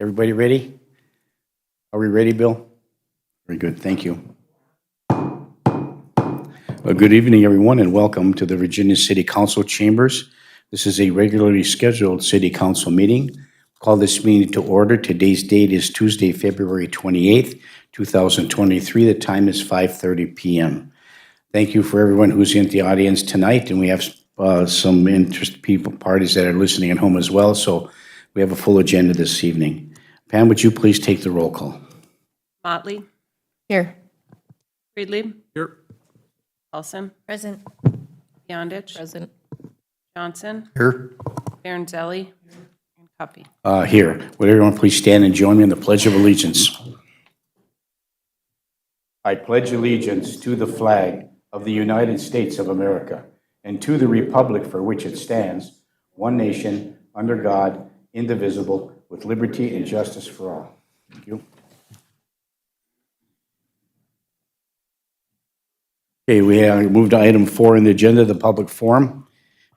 Everybody ready? Are we ready, Bill? Very good, thank you. Good evening, everyone, and welcome to the Virginia City Council Chambers. This is a regularly scheduled City Council meeting. Call this meeting to order. Today's date is Tuesday, February 28th, 2023. The time is 5:30 p.m. Thank you for everyone who's in the audience tonight, and we have some interested parties that are listening at home as well, so we have a full agenda this evening. Pam, would you please take the roll call? Motley, Here. Friedlieb, Here. Paulson, Present. Beyondich, Present. Johnson, Here. Baranzelli, and Cuppy. Here. Would everyone please stand and join me in the Pledge of Allegiance? I pledge allegiance to the flag of the United States of America and to the republic for which it stands, one nation, under God, indivisible, with liberty and justice for all. Thank you. Okay, we have moved to item 4 in the agenda, the public forum.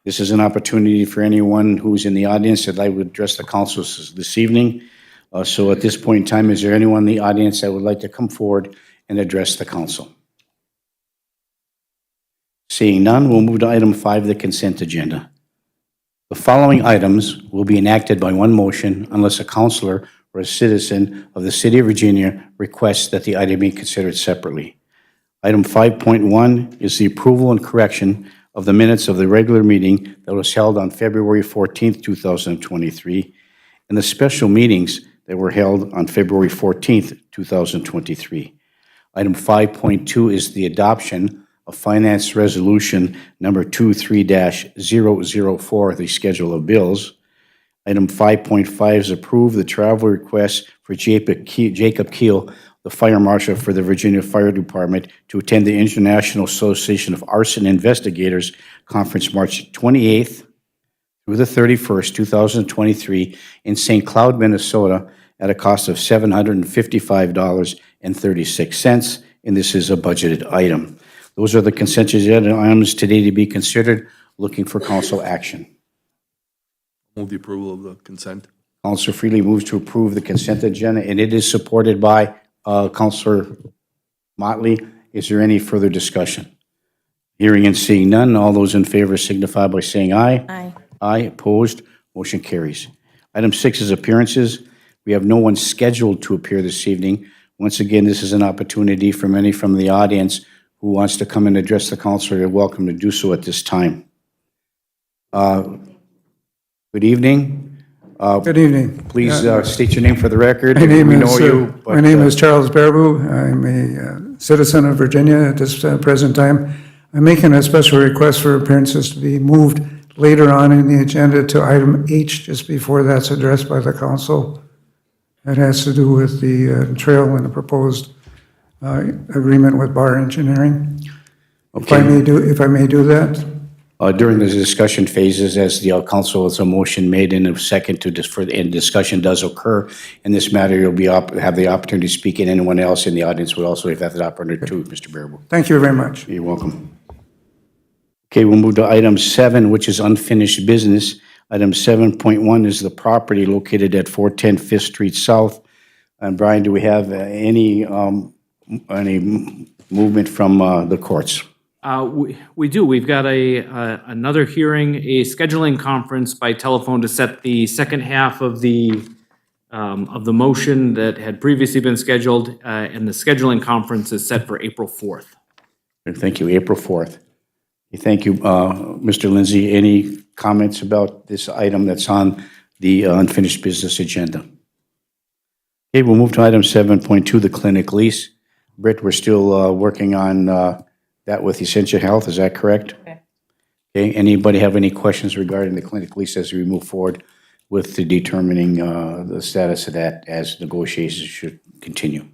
This is an opportunity for anyone who's in the audience that I would address the council this evening. So at this point in time, is there anyone in the audience that would like to come forward and address the council? Seeing none, we'll move to item 5, the consent agenda. The following items will be enacted by one motion unless a councilor or a citizen of the City of Virginia requests that the item be considered separately. Item 5.1 is the approval and correction of the minutes of the regular meeting that was held on February 14th, 2023, and the special meetings that were held on February 14th, 2023. Item 5.2 is the adoption of Finance Resolution number 23-004, the Schedule of Bills. Item 5.5 is approve the travel request for Jacob Keel, the Fire Marshal for the Virginia Fire Department, to attend the International Association of Arson Investigators Conference March 28th through the 31st, 2023 in St. Cloud, Minnesota at a cost of $755.36, and this is a budgeted item. Those are the consent agenda items today to be considered. Looking for council action. Move the approval of the consent. Councilor Freely moves to approve the consent agenda, and it is supported by Councilor Motley. Is there any further discussion? Hearing and seeing none, all those in favor signify by saying aye. Aye. Aye, opposed, motion carries. Item 6 is appearances. We have no one scheduled to appear this evening. Once again, this is an opportunity for many from the audience who wants to come and address the council. You're welcome to do so at this time. Good evening. Good evening. Please state your name for the record. My name We know you, my name is Charles Baraboo. I'm a citizen of Virginia at this present time. I'm making a special request for appearances to be moved later on in the agenda to item H, just before that's addressed by the council. That has to do with the trail and the proposed agreement with Bar Engineering. If I may do that. During the discussion phases, as the council has a motion made in a second and discussion does occur in this matter, you'll have the opportunity to speak, and anyone else in the audience would also have that opportunity too, Mr. Baraboo. Thank you very much. You're welcome. Okay, we'll move to item 7, which is unfinished business. Item 7.1 is the property located at 410 5th Street South. And Brian, do we have any movement from the courts? We do. We've got another hearing, a scheduling conference by telephone to set the second half of the motion that had previously been scheduled, and the scheduling conference is set for April 4th. Thank you. April 4th. Thank you, Mr. Lindsay. Any comments about this item that's on the unfinished business agenda? Okay, we'll move to item 7.2, the clinic lease. Britt, we're still working on that with Essentia Health, is that correct? Okay. Okay, anybody have any questions regarding the clinic lease as we move forward with the determining the status of that as negotiations should continue?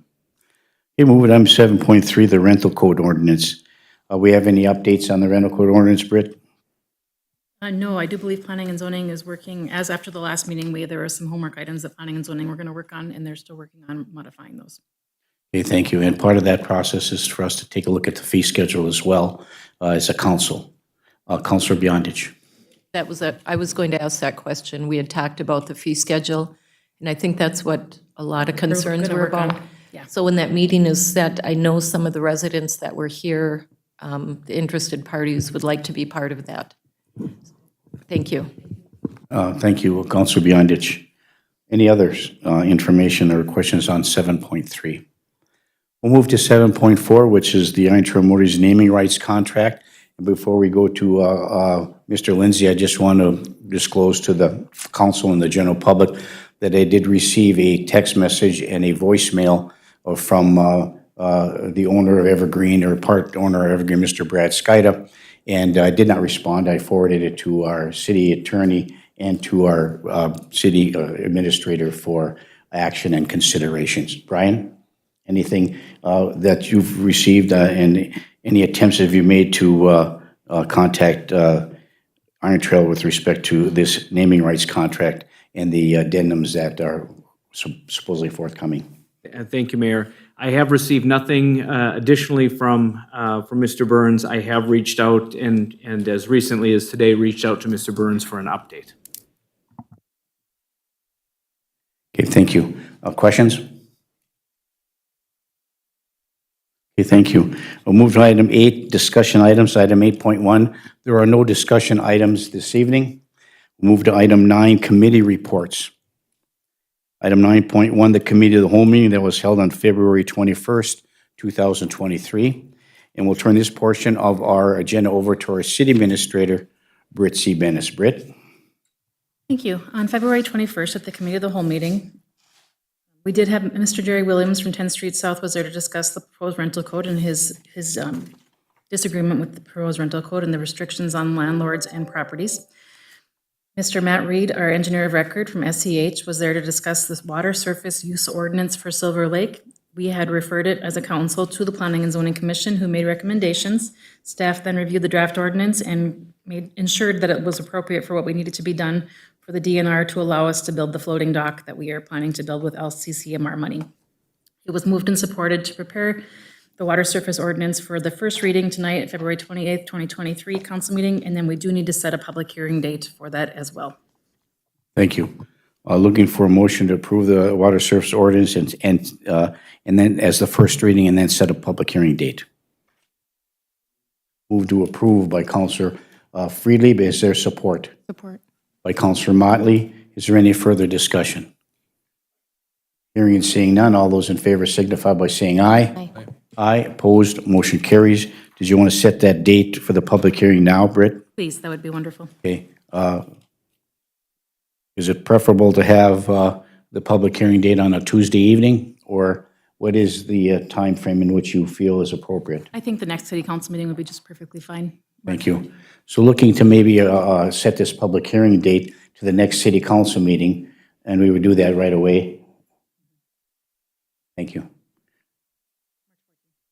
Okay, move to item 7.3, the rental code ordinance. We have any updates on the rental code ordinance, Britt? No, I do believe Planning and Zoning is working, as after the last meeting, there were some homework items that Planning and Zoning were going to work on, and they're still working on modifying those. Okay, thank you. And part of that process is for us to take a look at the fee schedule as well as a council. Councilor Beyondich. I was going to ask that question. We had talked about the fee schedule, And I think that's what a lot of concerns gonna were work on. about. Yeah. So when that meeting is set, I know some of the residents that were here, the interested parties would like to be part of that. Thank you. Thank you, Counselor Beyondich. Any other information or questions on 7.3? We'll move to 7.4, which is the Iron Trail Motors naming rights contract. And before we go to Mr. Lindsay, I just want to disclose to the council and the general public that I did receive a text message and a voicemail from the owner of Evergreen, or part owner of Evergreen, Mr. Brad Skida, and I did not respond. I forwarded it to our city attorney and to our city administrator for action and considerations. Brian, anything that you've received and any attempts have you made to contact Iron Trail with respect to this naming rights contract and the addendums that are supposedly forthcoming? Thank you, Mayor. I have received nothing additionally from Mr. Burns. I have reached out and as recently as today, reached out to Mr. Burns for an update. Okay, thank you. Questions? Okay, thank you. We'll move to item 8, discussion items, item 8.1. There are no discussion items this evening. We'll move to item 9, committee reports. Item 9.1, the committee of the whole meeting that was held on February 21st, 2023. And we'll turn this portion of our agenda over to our city administrator, Britt C. Bennis. Britt? Thank you. On February 21st, at the Committee of the Whole meeting, we did have Mr. Jerry Williams from 10th Street South was there to discuss the proposed rental code and his disagreement with the proposed rental code and the restrictions on landlords and properties. Mr. Matt Reed, our engineer of record from SEH, was there to discuss this water surface use ordinance for Silver Lake. We had referred it as a council to the Planning and Zoning Commission, who made recommendations. Staff then reviewed the draft ordinance and ensured that it was appropriate for what we needed to be done for the DNR to allow us to build the floating dock that we are planning to build with LCCMR money. It was moved and supported to prepare the water surface ordinance for the first reading tonight at February 28th, 2023 council meeting, and then we do need to set a public hearing date for that as well. Thank you. Looking for a motion to approve the water surface ordinance and then as the first reading and then set a public hearing date. Move to approve by Counselor Freely. Is there support? Support. By Counselor Motley. Is there any further discussion? Hearing and seeing none, all those in favor signify by saying aye. Aye. Aye, opposed, motion carries. Did you want to set that date for the public hearing now, Britt? Please, that would be wonderful. Okay. Is it preferable to have the public hearing date on a Tuesday evening? Or what is the time frame in which you feel is appropriate? I think the next city council meeting would be just perfectly fine. Thank you. So looking to maybe set this public hearing date to the next city council meeting, and we would do that right away. Thank you.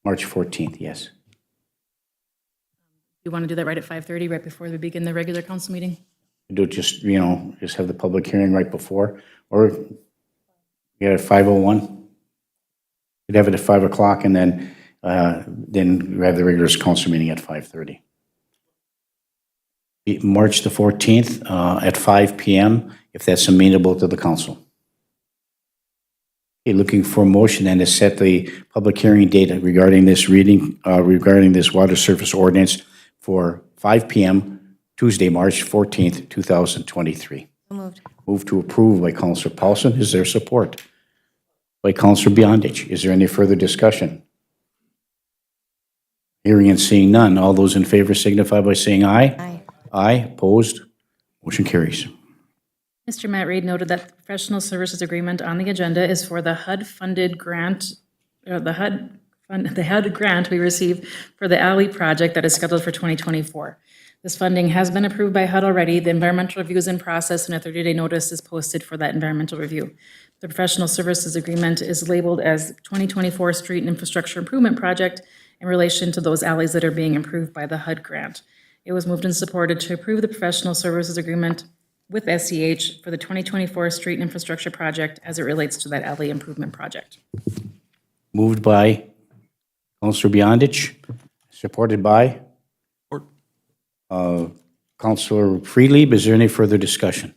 March 14th, yes. You want to do that right at 5:30, right before we begin the regular council meeting? Do it just, just have the public hearing right before, or you at 5:01? You'd have it at 5 o'clock, and then you have the regular council meeting at 5:30. March the 14th at 5 p.m., if that's amenable to the council. Okay, looking for a motion then to set the public hearing date regarding this reading, regarding this water surface ordinance for 5 p.m. Tuesday, March 14th, 2023. Moved. Move to approve by Counselor Paulson. Is there support? By Counselor Beyondich. Is there any further discussion? Hearing and seeing none. All those in favor signify by saying aye. Aye. Aye. Opposed? Motion carries. Mr. Matt Reed noted that the professional services agreement on the agenda is for the HUD-funded grant, or the HUD grant we received for the alley project that is scheduled for 2024. This funding has been approved by HUD already. The environmental review is in process, and a 30-day notice is posted for that environmental review. The professional services agreement is labeled as 2024 Street and Infrastructure Improvement Project in relation to those alleys that are being improved by the HUD grant. It was moved and supported to approve the professional services agreement with SEH for the 2024 Street and Infrastructure Project as it relates to that alley improvement project. Moved by Counselor Beyondich, supported by Support. Counselor Freely. Is there any further discussion?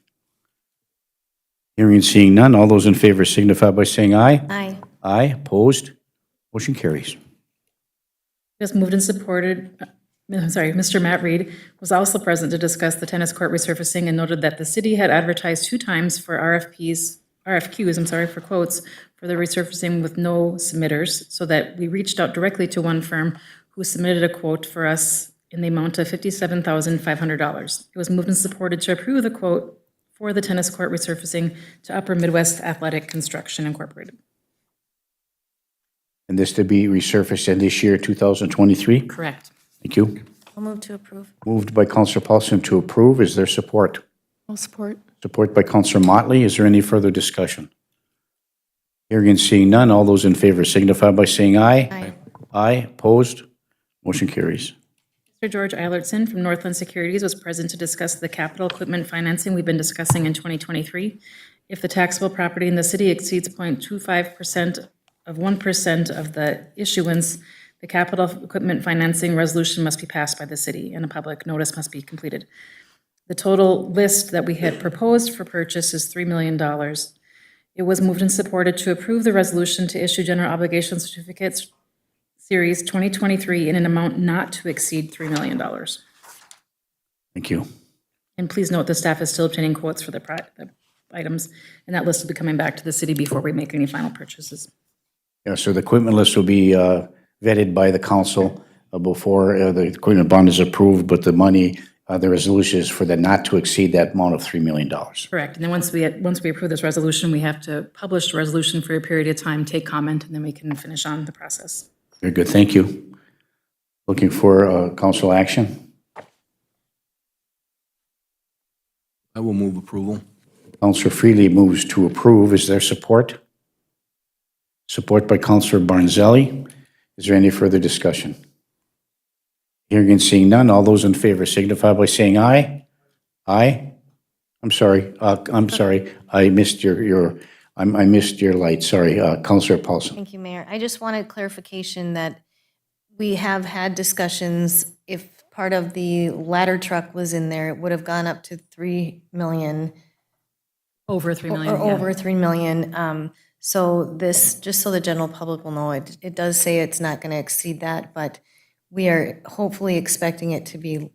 Hearing and seeing none, all those in favor signify by saying aye. Aye. Aye, opposed, motion carries. It was moved and supported, Mr. Matt Reed was also present to discuss the tennis court resurfacing and noted that the city had advertised 2 times for RFQs, for quotes for the resurfacing with no submitters, so that we reached out directly to one firm who submitted a quote for us in the amount of $57,500. It was moved and supported to approve the quote for the tennis court resurfacing to Upper Midwest Athletic Construction Incorporated. And this to be resurfaced in this year, 2023? Correct. Thank you. I'll move to approve. Moved by Counselor Paulson to approve. Is there support? I'll support. Support by Counselor Motley. Is there any further discussion? Hearing and seeing none, all those in favor signify by saying aye. Aye. Aye, opposed, motion carries. Mr. George Eilertson from Northland Securities was present to discuss the capital equipment financing we've been discussing in 2023. If the taxable property in the city exceeds 0.25% of 1% of the issuance, the capital equipment financing resolution must be passed by the city and a public notice must be completed. The total list that we had proposed for purchase is $3 million. It was moved and supported to approve the resolution to issue general obligation certificates Series 2023 in an amount not to exceed $3 million. Thank you. And please note, the staff is still obtaining quotes for the items, and that list will be coming back to the city before we make any final purchases. Yeah, so the equipment list will be vetted by the council before the equipment bond is approved, but the money, the resolution is for the not to exceed that amount of $3 million. Correct. And then once we approve this resolution, we have to publish the resolution for a period of time, take comment, and then we can finish on the process. Very good, thank you. Looking for council action. I will move approval. Counselor Freely moves to approve. Is there support? Support by Counselor Barnzelli. Is there any further discussion? Hearing and seeing none, all those in favor signify by saying aye. Aye. I'm sorry. I missed I missed your light. Sorry, Counselor Paulson. Thank you, Mayor. I just wanted clarification that we have had discussions, if part of the ladder truck was in there, it would have gone up to 3 million. Over $3 million. Or yeah. over 3 million. So this, just so the general public will know, it does say it's not going to exceed that, but we are hopefully expecting it to be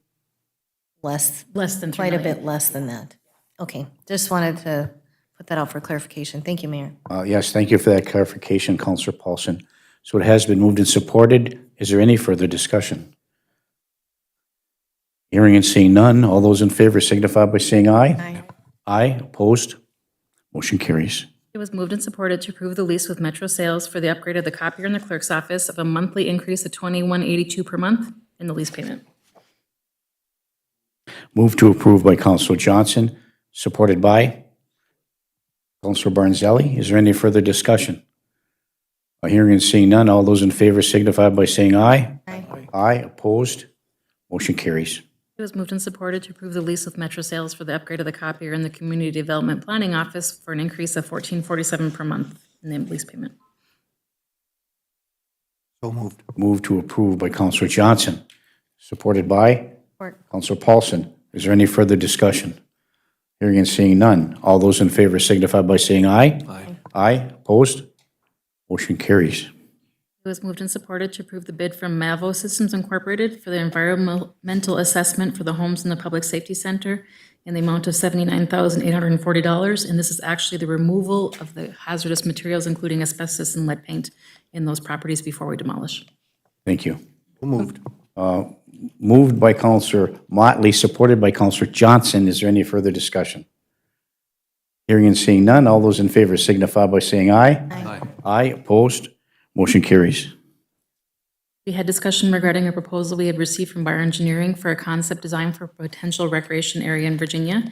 less, Less than $3 quite a million. bit less than that. Okay, just wanted to put that out for clarification. Thank you, Mayor. Yes, thank you for that clarification, Counselor Paulson. So it has been moved and supported. Is there any further discussion? Hearing and seeing none, all those in favor signify by saying aye. Aye. Aye, opposed, motion carries. It was moved and supported to approve the lease with Metro Sales for the upgrade of the copier in the clerk's office of a monthly increase of $21.82 per month in the lease payment. Moved to approve by Counselor Johnson, supported by Counselor Barnzelli. Is there any further discussion? Hearing and seeing none, all those in favor signify by saying aye. Aye. Aye, opposed, motion carries. It was moved and supported to approve the lease with Metro Sales for the upgrade of the copier in the Community Development Planning Office for an increase of $14.47 per month in the lease payment. So moved. Moved to approve by Counselor Johnson, supported by Support. Counselor Paulson. Is there any further discussion? Hearing and seeing none, all those in favor signify by saying aye. Aye. Aye, opposed, motion carries. It was moved and supported to approve the bid from Mavo Systems Incorporated for the environmental assessment for the homes in the Public Safety Center in the amount of $79,840. And this is actually the removal of the hazardous materials, including asbestos and lead paint, in those properties before we demolish. Thank you. So moved. Moved by Counselor Motley, supported by Counselor Johnson. Is there any further discussion? Hearing and seeing none, all those in favor signify by saying aye. Aye. Aye, opposed, motion carries. We had discussion regarding a proposal we had received from Bar Engineering for a concept design for a potential recreation area in Virginia.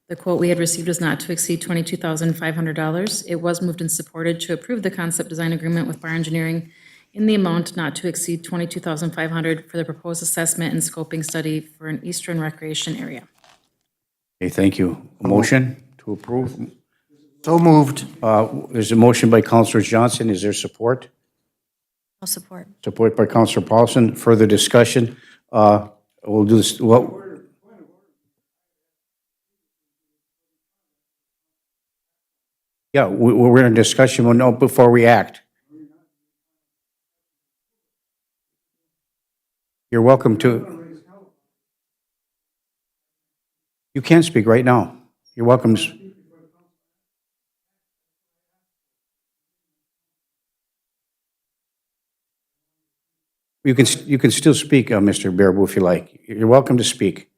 The quote we had received was not to exceed $22,500. It was moved and supported to approve the concept design agreement with Bar Engineering in the amount not to exceed $22,500 for the proposed assessment and scoping study for an eastern recreation area. Okay, thank you. A motion to approve? So moved. There's a motion by Counselor Johnson. Is there support? I'll support. Support by Counselor Paulson. Further discussion? We'll do this, Yeah, we're in discussion, we'll know before we act. You're welcome to. You can speak right now. You're welcome. You can still speak, Mr. Bearable, if you like. You're welcome to speak.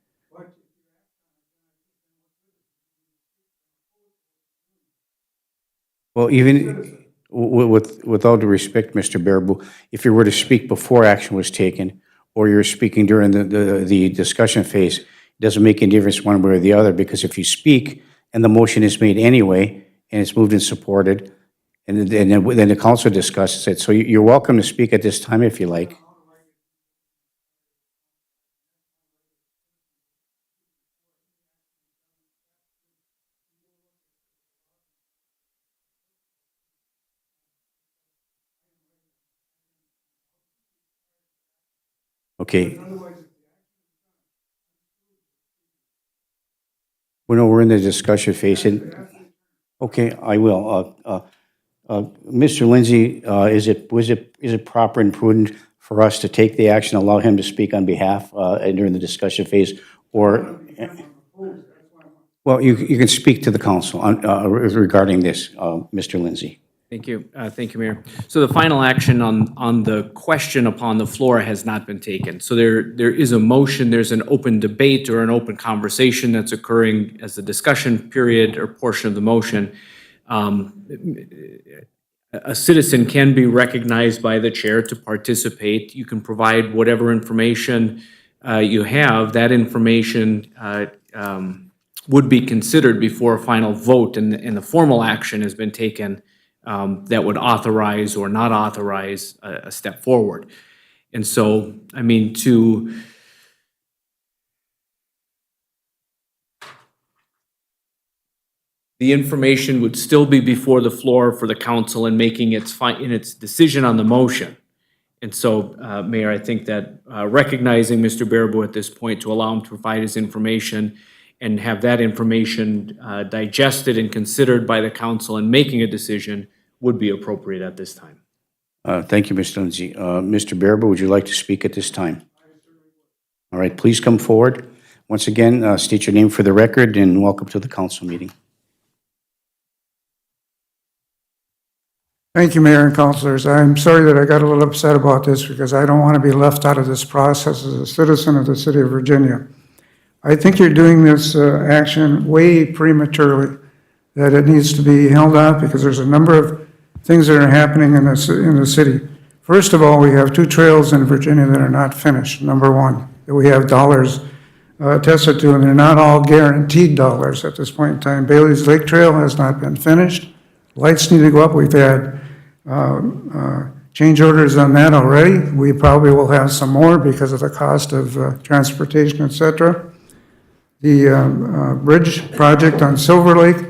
Well, even with all due respect, Mr. Bearable, if you were to speak before action was taken, or you're speaking during the discussion phase, it doesn't make any difference one way or the other, because if you speak and the motion is made anyway, and it's moved and supported, and then the council discusses it, so you're welcome to speak at this time if you like. Okay. Well, no, we're in the discussion phase. Okay, I will. Mr. Lindsay, is it proper and prudent for us to take the action, allow him to speak on behalf during the discussion phase, or? Well, you can speak to the council regarding this, Mr. Lindsay. Thank you. Thank you, Mayor. So the final action on the question upon the floor has not been taken. So there is a motion, there's an open debate or an open conversation that's occurring as a discussion period or portion of the motion. A citizen can be recognized by the chair to participate. You can provide whatever information you have. That information would be considered before a final vote, and the formal action has been taken that would authorize or not authorize a step forward. And so, I mean, the information would still be before the floor for the council in making its decision on the motion. And so, Mayor, I think that recognizing Mr. Bearable at this point to allow him to provide his information and have that information digested and considered by the council in making a decision would be appropriate at this time. Thank you, Mr. Lindsay. Mr. Bearable, would you like to speak at this time? All right, please come forward. Once again, state your name for the record and welcome to the council meeting. Thank you, Mayor and councilors. I'm sorry that I got a little upset about this because I don't want to be left out of this process as a citizen of the city of Virginia. I think you're doing this action way prematurely, that it needs to be held up because there's a number of things that are happening in the city. First of all, we have 2 trails in Virginia that are not finished, number one, that we have dollars attested to, and they're not all guaranteed dollars at this point in time. Bailey's Lake Trail has not been finished. Lights need to go up. We've had change orders on that already. We probably will have some more because of the cost of transportation, et cetera. The bridge project on Silver Lake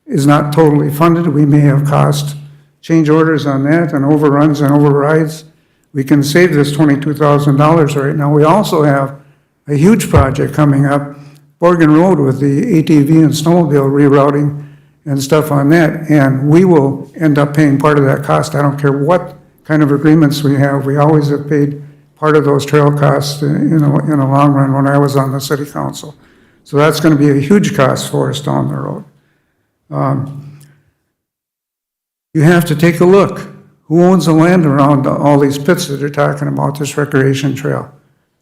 is not totally funded. We may have cost change orders on that and overruns and overrides. We can save this $22,000 right now. We also have a huge project coming up, Borgen Road, with the ATV and snowmobile rerouting and stuff on that, and we will end up paying part of that cost. I don't care what kind of agreements we have. We always have paid part of those trail costs in the long run when I was on the city council. So that's going to be a huge cost for us down the road. You have to take a look. Who owns the land around all these pits that are talking about this recreation trail?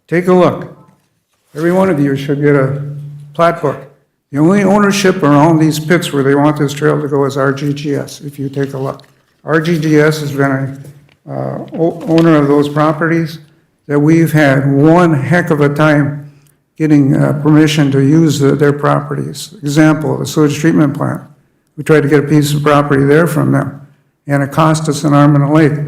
Take a look. Every one of you should get a plat book. The only ownership around these pits where they want this trail to go is RGGS, if you take a look. RGGS has been an owner of those properties that we've had one heck of a time getting permission to use their properties. Example, the sewage treatment plant. We tried to get a piece of property there from them, and it cost us an arm and a leg.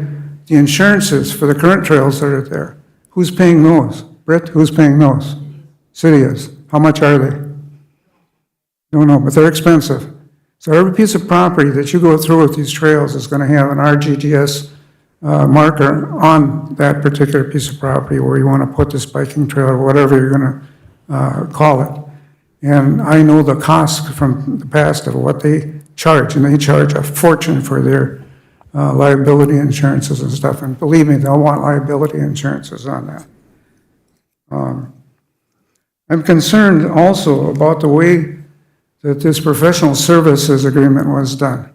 The insurances for the current trails that are there, who's paying those? Britt, who's paying those? City is. How much are they? Don't know, but they're expensive. So every piece of property that you go through with these trails is going to have an RGGS marker on that particular piece of property where you want to put this biking trail or whatever you're going to call it. And I know the costs from the past of what they charge, and they charge a fortune for their liability insurances and stuff, and believe me, they'll want liability insurances on that. I'm concerned also about the way that this professional services agreement was done.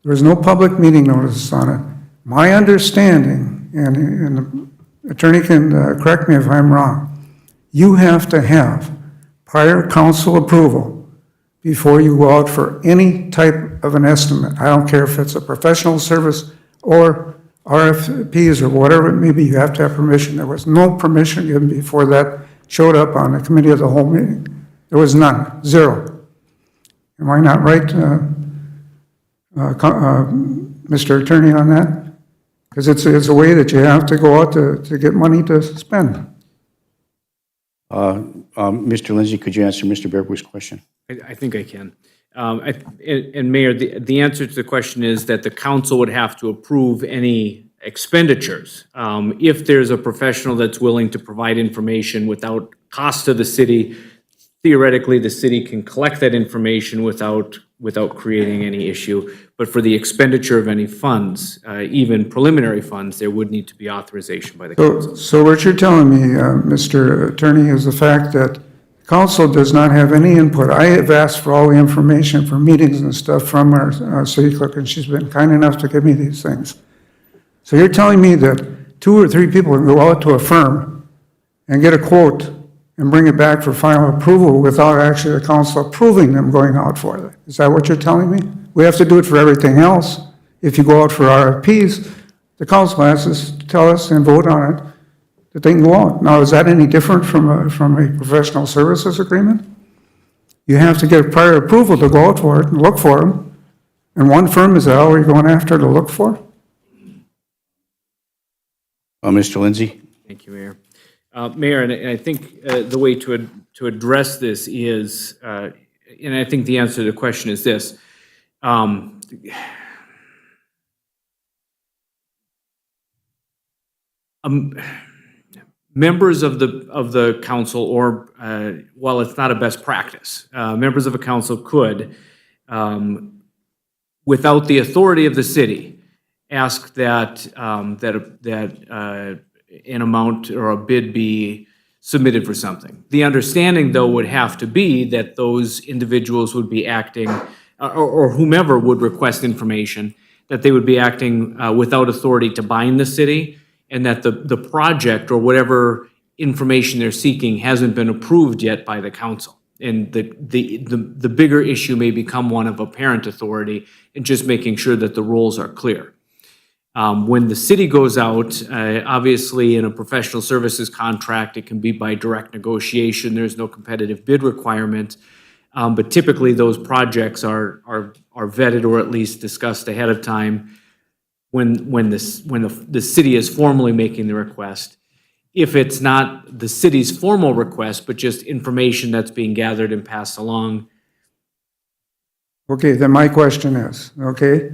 There was no public meeting notice on it. My understanding, and the attorney can correct me if I'm wrong, you have to have prior council approval before you go out for any type of an estimate. I don't care if it's a professional service or RFPs or whatever it may be, you have to have permission. There was no permission given before that showed up on the committee of the whole meeting. There was none, zero. Am I not right, Mr. Attorney, on that? Because it's a way that you have to go out to get money to spend. Mr. Lindsay, could you answer Mr. Bearwood's question? I think I can. And Mayor, the answer to the question is that the council would have to approve any expenditures. If there's a professional that's willing to provide information without cost to the city, theoretically, the city can collect that information without creating any issue. But for the expenditure of any funds, even preliminary funds, there would need to be authorization by the council. So what you're telling me, Mr. Attorney, is the fact that council does not have any input. I have asked for all the information for meetings and stuff from our city clerk, and she's been kind enough to give me these things. So you're telling me that 2 or 3 people can go out to a firm and get a quote and bring it back for final approval without actually the council approving them going out for it? Is that what you're telling me? We have to do it for everything else. If you go out for RFPs, the council has to tell us and vote on it that they can go out. Now, is that any different from a professional services agreement? You have to get prior approval to go out for it and look for them. And one firm is all we're going after to look for? Mr. Lindsay? Thank you, Mayor. Mayor, and I think the way to address this is, and I think the answer to the question is this. Members of the council, or while it's not a best practice, members of a council could, without the authority of the city, ask that an amount or a bid be submitted for something. The understanding, though, would have to be that those individuals would be acting, or whomever would request information, that they would be acting without authority to bind the city, and that the project or whatever information they're seeking hasn't been approved yet by the council. And the bigger issue may become one of apparent authority and just making sure that the roles are clear. When the city goes out, obviously in a professional services contract, it can be by direct negotiation. There's no competitive bid requirement. But typically those projects are vetted or at least discussed ahead of time when the city is formally making the request. If it's not the city's formal request, but just information that's being gathered and passed along. Okay, then my question is, okay,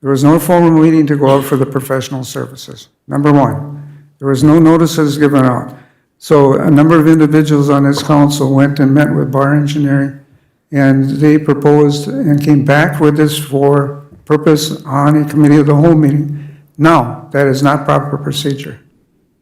there was no formal meeting to go out for the professional services, number one. There was no notices given out. So a number of individuals on this council went and met with Bar Engineering, and they proposed and came back with this for purpose on a committee of the whole meeting. Now, that is not proper procedure.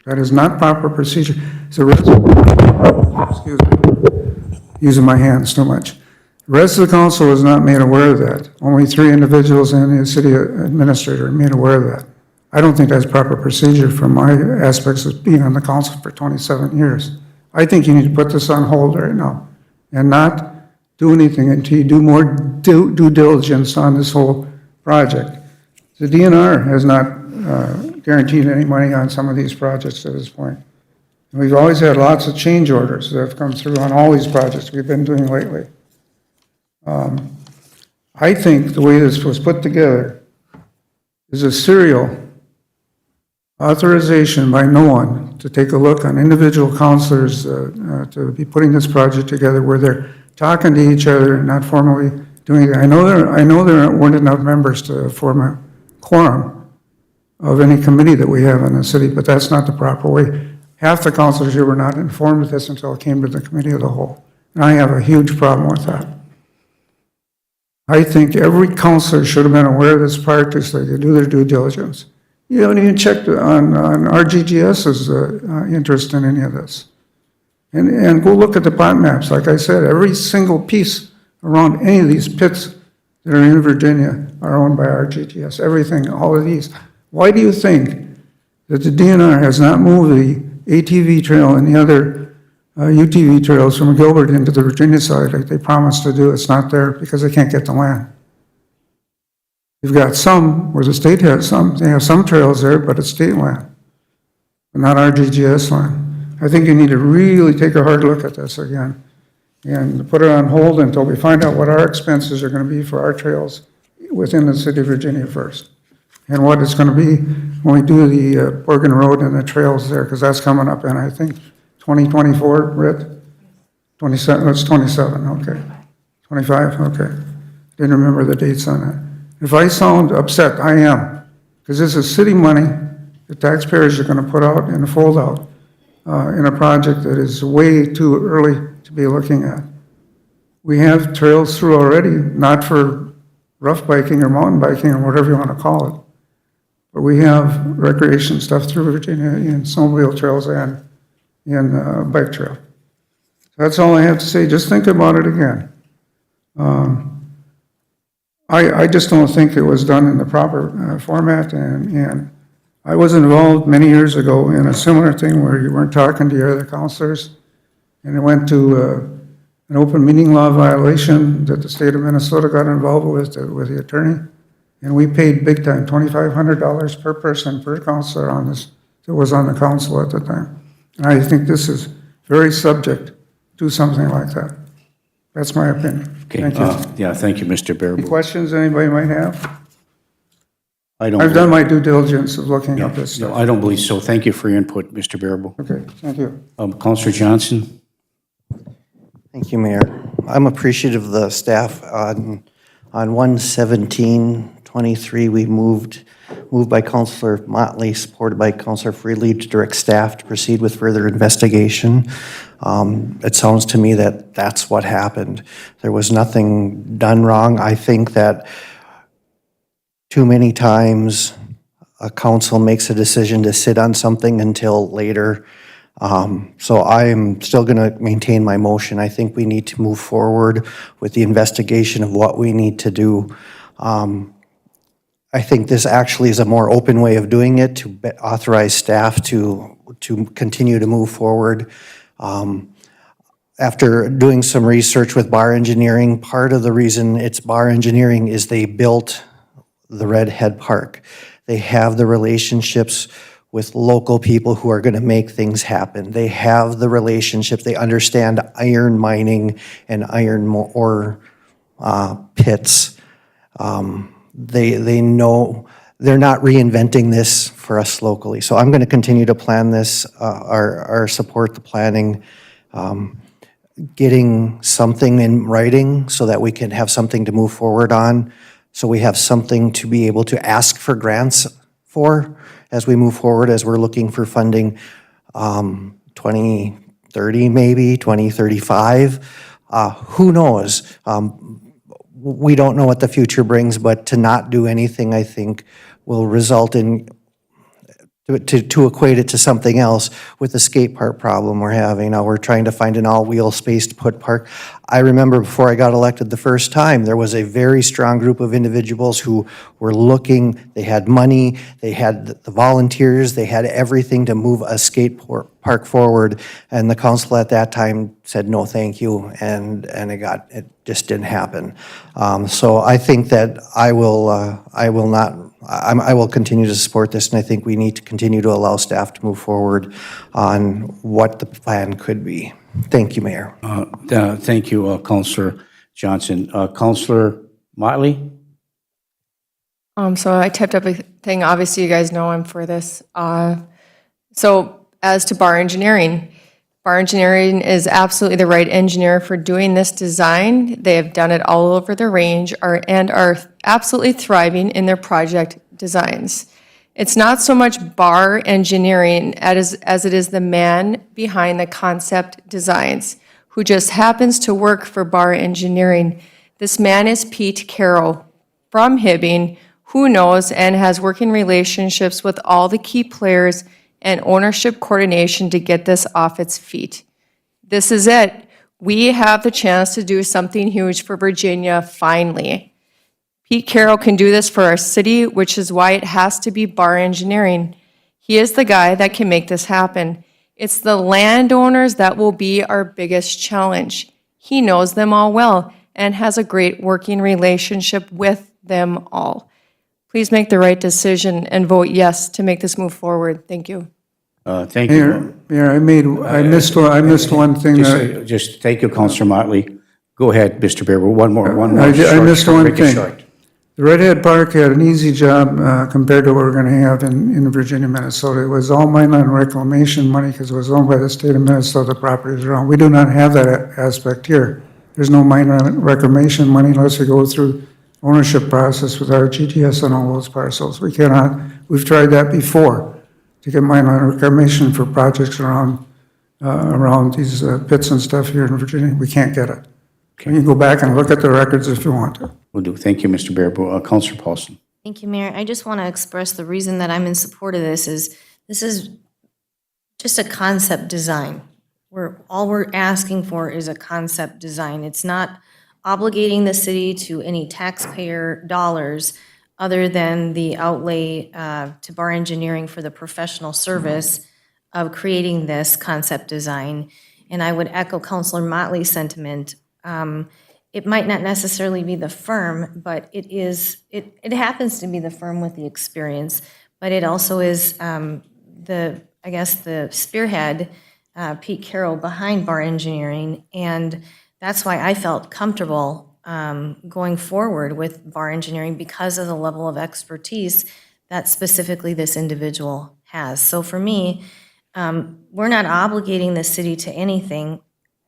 That is not proper procedure. So, excuse me, using my hands too much. The rest of the council was not made aware of that. Only 3 individuals and the city administrator are made aware of that. I don't think that's proper procedure from my aspects of being on the council for 27 years. I think you need to put this on hold right now and not do anything until you do more due diligence on this whole project. The DNR has not guaranteed any money on some of these projects at this point. And we've always had lots of change orders that have come through on all these projects we've been doing lately. I think the way this was put together is a serial authorization by no one to take a look on individual councilors to be putting this project together where they're talking to each other and not formally doing it. I know there weren't enough members to form a quorum of any committee that we have in the city, but that's not the proper way. Half the councilors here were not informed of this until it came to the committee of the whole. And I have a huge problem with that. I think every counselor should have been aware of this part, just like they do their due diligence. You haven't even checked on RGGS's interest in any of this. And go look at the pot maps. Like I said, every single piece around any of these pits that are in Virginia are owned by RGGS. Everything, all of these. Why do you think that the DNR has not moved the ATV trail and the other UTV trails from Gilbert into the Virginia side like they promised to do? It's not there because they can't get the land. You've got some where the state has some. They have some trails there, but it's state land, but not RGGS land. I think you need to really take a hard look at this again and put it on hold until we find out what our expenses are going to be for our trails within the city of Virginia first. And what it's going to be when we do the Oregon Road and the trails there, because that's coming up in, I think, 2024, Britt? 27, it's 27, okay. 25, okay. Didn't remember the dates on that. If I sound upset, I am, because this is city money the taxpayers are going to put out in a fold out in a project that is way too early to be looking at. We have trails through already, not for rough biking or mountain biking or whatever you want to call it, but we have recreation stuff through Virginia in snowmobile trails and in bike trail. That's all I have to say. Just think about it again. I just don't think it was done in the proper format, and I was involved many years ago in a similar thing where you weren't talking to your other counselors, and it went to an open meeting law violation that the state of Minnesota got involved with the attorney, and we paid big time, $2,500 per person, per counselor on this that was on the council at the time. And I think this is very subject to something like that. That's my opinion. Okay, Thank you. yeah, thank you, Mr. Any Baraboo. questions anybody might have? I don't. I've done my due diligence of looking at this No, stuff. I don't believe so. Thank you for your input, Mr. Baraboo. Okay, thank you. Counselor Johnson? Thank you, Mayor. I'm appreciative of the staff on 11723. We moved by Councilor Motley, supported by Councilor Freely, to direct staff to proceed with further investigation. It sounds to me that that's what happened. There was nothing done wrong. I think that too many times a council makes a decision to sit on something until later. So I am still going to maintain my motion. I think we need to move forward with the investigation of what we need to do. I think this actually is a more open way of doing it, to authorize staff to continue to move forward. After doing some research with Bar Engineering, part of the reason it's Bar Engineering is they built the Red Head Park. They have the relationships with local people who are going to make things happen. They have the relationships. They understand iron mining and iron ore pits. They know they're not reinventing this for us locally. So I'm going to continue to plan this, or support the planning, getting something in writing so that we can have something to move forward on. So we have something to be able to ask for grants for as we move forward, as we're looking for funding, 2030 maybe, 2035. Who knows? We don't know what the future brings, but to not do anything, I think, will result in, to equate it to something else with the skate park problem we're having. Now we're trying to find an all-wheel space to put park. I remember before I got elected the first time, there was a very strong group of individuals who were looking, they had money, they had the volunteers, they had everything to move a skate park forward, and the council at that time said no thank you, and it just didn't happen. So I think that I will continue to support this, and I think we need to continue to allow staff to move forward on what the plan could be. Thank you, Mayor. Thank you, Counselor Johnson. Counselor Motley? So I typed up a thing, obviously you guys know I'm for this. So as to Bar Engineering is absolutely the right engineer for doing this design. They have done it all over the range and are absolutely thriving in their project designs. It's not so much Bar Engineering as it is the man behind the concept designs, who just happens to work for Bar Engineering. This man is Pete Carroll from Hibbing, who knows and has working relationships with all the key players and ownership coordination to get this off its feet. This is it. We have the chance to do something huge for Virginia finally. Pete Carroll can do this for our city, which is why it has to be Bar Engineering. He is the guy that can make this happen. It's the landowners that will be our biggest challenge. He knows them all well and has a great working relationship with them all. Please make the right decision and vote yes to make this move forward. Thank you. Thank you. Mayor, I missed one thing that, Just thank you, Counselor Motley. Go ahead, Mr. Bear, one more. I short- missed one break it thing. short. the Redhead Park had an easy job compared to what we're gonna have in Virginia, Minnesota. It was all Mineland reclamation money because it was owned by the state of Minnesota, properties around. We do not have that aspect here. There's no Mineland reclamation money unless we go through ownership process with our GTS on all those parcels. We cannot, we've tried that before to get Mineland reclamation for projects around these pits and stuff here in Virginia. We can't get it. You can go back and look at the records if you want to. Will do. Thank you, Mr. Bear. Counselor Paulson. Thank you, Mayor. I just want to express the reason that I'm in support of this is just a concept design. All we're asking for is a concept design. It's not obligating the city to any taxpayer dollars other than the outlay to Bar Engineering for the professional service of creating this concept design. And I would echo Councilor Motley's sentiment. It might not necessarily be the firm, but it happens to be the firm with the experience, but it also is the spearhead, Pete Carroll, behind Bar Engineering, and that's why I felt comfortable going forward with Bar Engineering because of the level of expertise that specifically this individual has. So for me, we're not obligating the city to anything.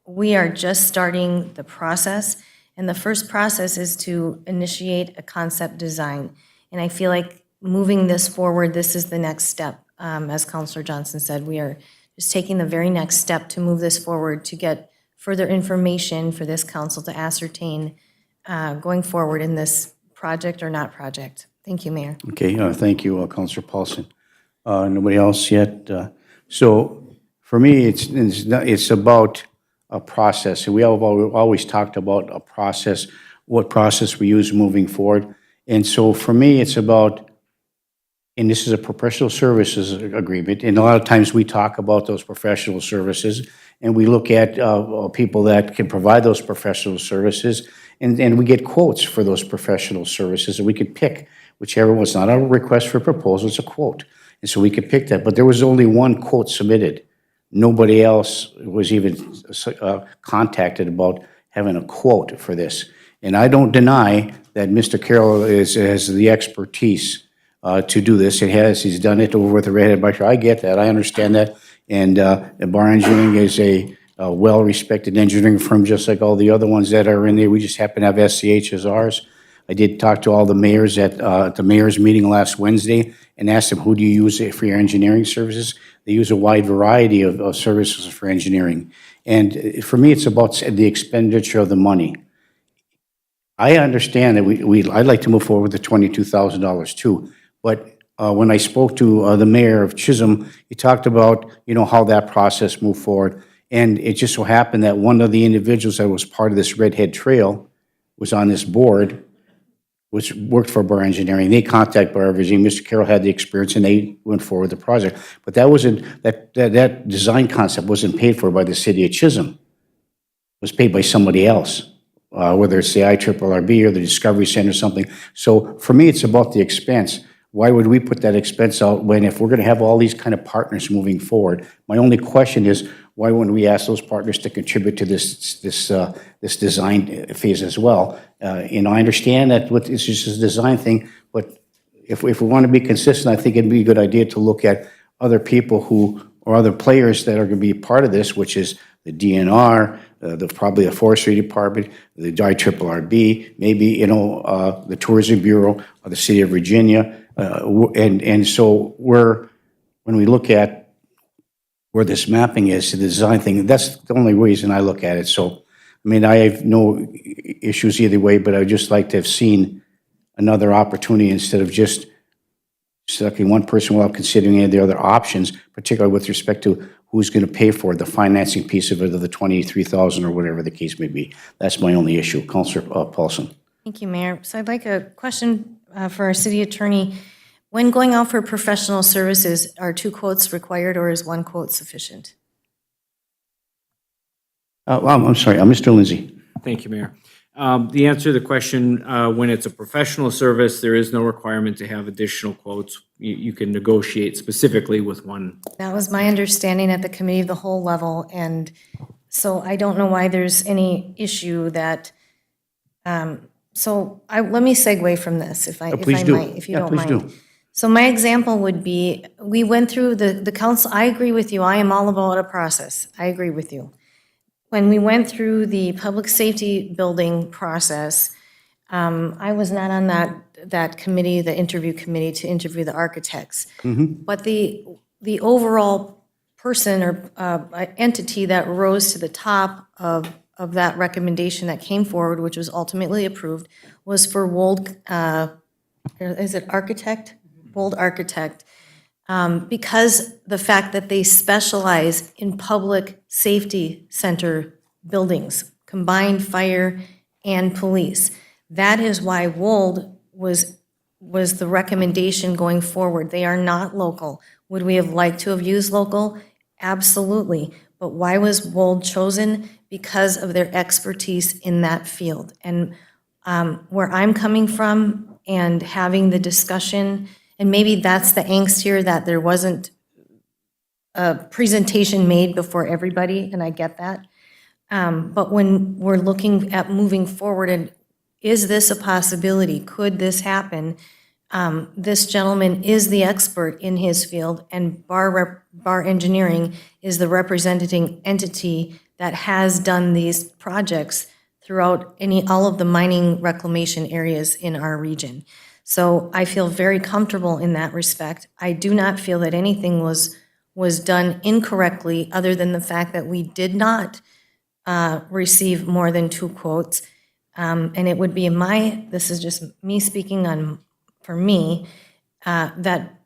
We are just starting the process, and the first process is to initiate a concept design. And I feel like moving this forward, this is the next step. As Councilor Johnson said, we are just taking the very next step to move this forward to get further information for this council to ascertain going forward in this project or not project. Thank you, Mayor. Okay, thank you, Counselor Paulson. Nobody else yet? So for me, it's about a process. And we have always talked about a process, what process we use moving forward. And so for me, it's about, and this is a professional services agreement, and a lot of times we talk about those professional services, and we look at people that can provide those professional services, and we get quotes for those professional services, and we can pick whichever one's not a request for proposal, it's a quote. And so we could pick that, but there was only one quote submitted. Nobody else was even contacted about having a quote for this. And I don't deny that Mr. Carroll has the expertise to do this. He's done it over with the Redhead Bike. I get that, I understand that. And Bar Engineering is a well-respected engineering firm, just like all the other ones that are in there. We just happen to have SCH as ours. I did talk to all the mayors at the mayor's meeting last Wednesday and asked them, who do you use for your engineering services? They use a wide variety of services for engineering. And for me, it's about the expenditure of the money. I understand that I'd like to move forward with the $22,000 too. But when I spoke to the mayor of Chisholm, he talked about, how that process moved forward. And it just so happened that one of the individuals that was part of this Redhead Trail was on this board, which worked for Bar Engineering. They contacted Bar Engineering. Mr. Carroll had the experience, and they went forward with the project. But that wasn't that design concept wasn't paid for by the city of Chisholm. It was paid by somebody else, whether it's the IRRB or the Discovery Center or something. So for me, it's about the expense. Why would we put that expense out when if we're going to have all these kind of partners moving forward? My only question is, why wouldn't we ask those partners to contribute to this design phase as well? I understand that it's just a design thing, but if we want to be consistent, I think it'd be a good idea to look at other people or other players that are going to be part of this, which is the DNR, probably the Forestry Department, the IRRB, maybe the Tourism Bureau of the City of Virginia, and so when we look at where this mapping is, the design thing, that's the only reason I look at it. So I mean, I have no issues either way, but I'd just like to have seen another opportunity instead of just selecting one person without considering any of the other options, particularly with respect to who's going to pay for the financing piece of it, of the $23,000 or whatever the case may be. That's my only issue. Counselor Paulson. Thank you, Mayor. So I'd like a question for our city attorney. When going out for professional services, are 2 quotes required or is 1 quote sufficient? I'm sorry, Mr. Lindsay. Thank you, Mayor. The answer to the question, when it's a professional service, there is no requirement to have additional quotes. You can negotiate specifically with one. That was my understanding at the committee of the whole level, and so I don't know why there's any issue that, let me segue from this, if I Please do. might, if you Yeah, don't please mind. do. So my example would be, we went through the council, I agree with you, I am all about a process, I agree with you. When we went through the public safety building process, I was not on that committee, the interview committee, to interview the architects. But the overall person or entity that rose to the top of that recommendation that came forward, which was ultimately approved, was for Wold, is it Architect? Wold Architect. Because the fact that they specialize in public safety center buildings, combined fire and police. That is why Wold was the recommendation going forward. They are not local. Would we have liked to have used local? Absolutely. But why was Wold chosen? Because of their expertise in that field. And where I'm coming from and having the discussion, and maybe that's the angst here, that there wasn't a presentation made before everybody, and I get that. But when we're looking at moving forward, and is this a possibility? Could this happen? This gentleman is the expert in his field, and Bar Engineering is the representing entity that has done these projects throughout all of the mining reclamation areas in our region. So I feel very comfortable in that respect. I do not feel that anything was done incorrectly, other than the fact that we did not receive more than 2 quotes. And it would be this is just me speaking for me, that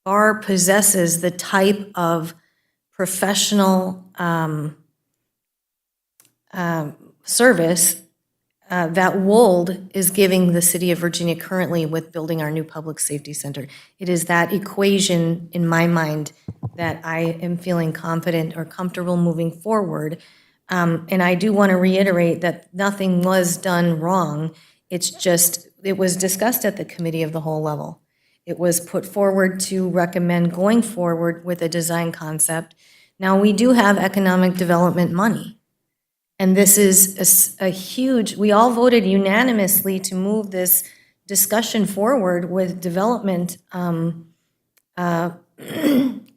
Bar possesses the type of professional service that Wold is giving the city of Virginia currently with building our new public safety center. It is that equation in my mind that I am feeling confident or comfortable moving forward. And I do want to reiterate that nothing was done wrong. It's just, it was discussed at the committee of the whole level. It was put forward to recommend going forward with a design concept. Now, we do have economic development money. And this is a huge, we all voted unanimously to move this discussion forward with development of a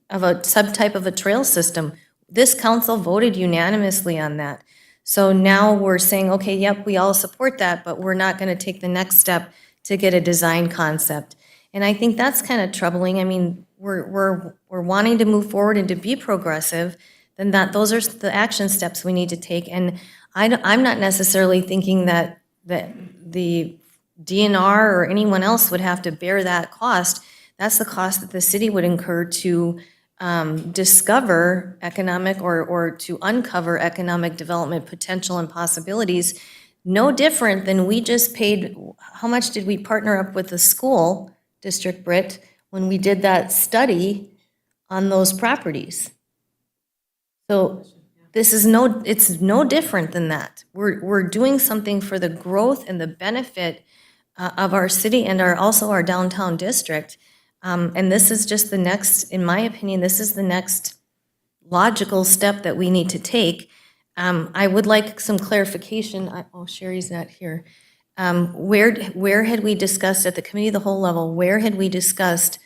subtype of a trail system. This council voted unanimously on that. So now we're saying, okay, yep, we all support that, but we're not going to take the next step to get a design concept. And I think that's kind of troubling. I mean, we're wanting to move forward and to be progressive, then those are the action steps we need to take. And I'm not necessarily thinking that the DNR or anyone else would have to bear that cost. That's the cost that the city would incur to discover economic or to uncover economic development potential and possibilities. No different than we just paid, how much did we partner up with the school, District Britt, when we did that study on those properties? So this is it's no different than that. We're doing something for the growth and the benefit of our city and also our downtown district. And this is just the next, in my opinion, this is the next logical step that we need to take. I would like some clarification. Sherry's not here. Where had we discussed at the committee of the whole level, where had we discussed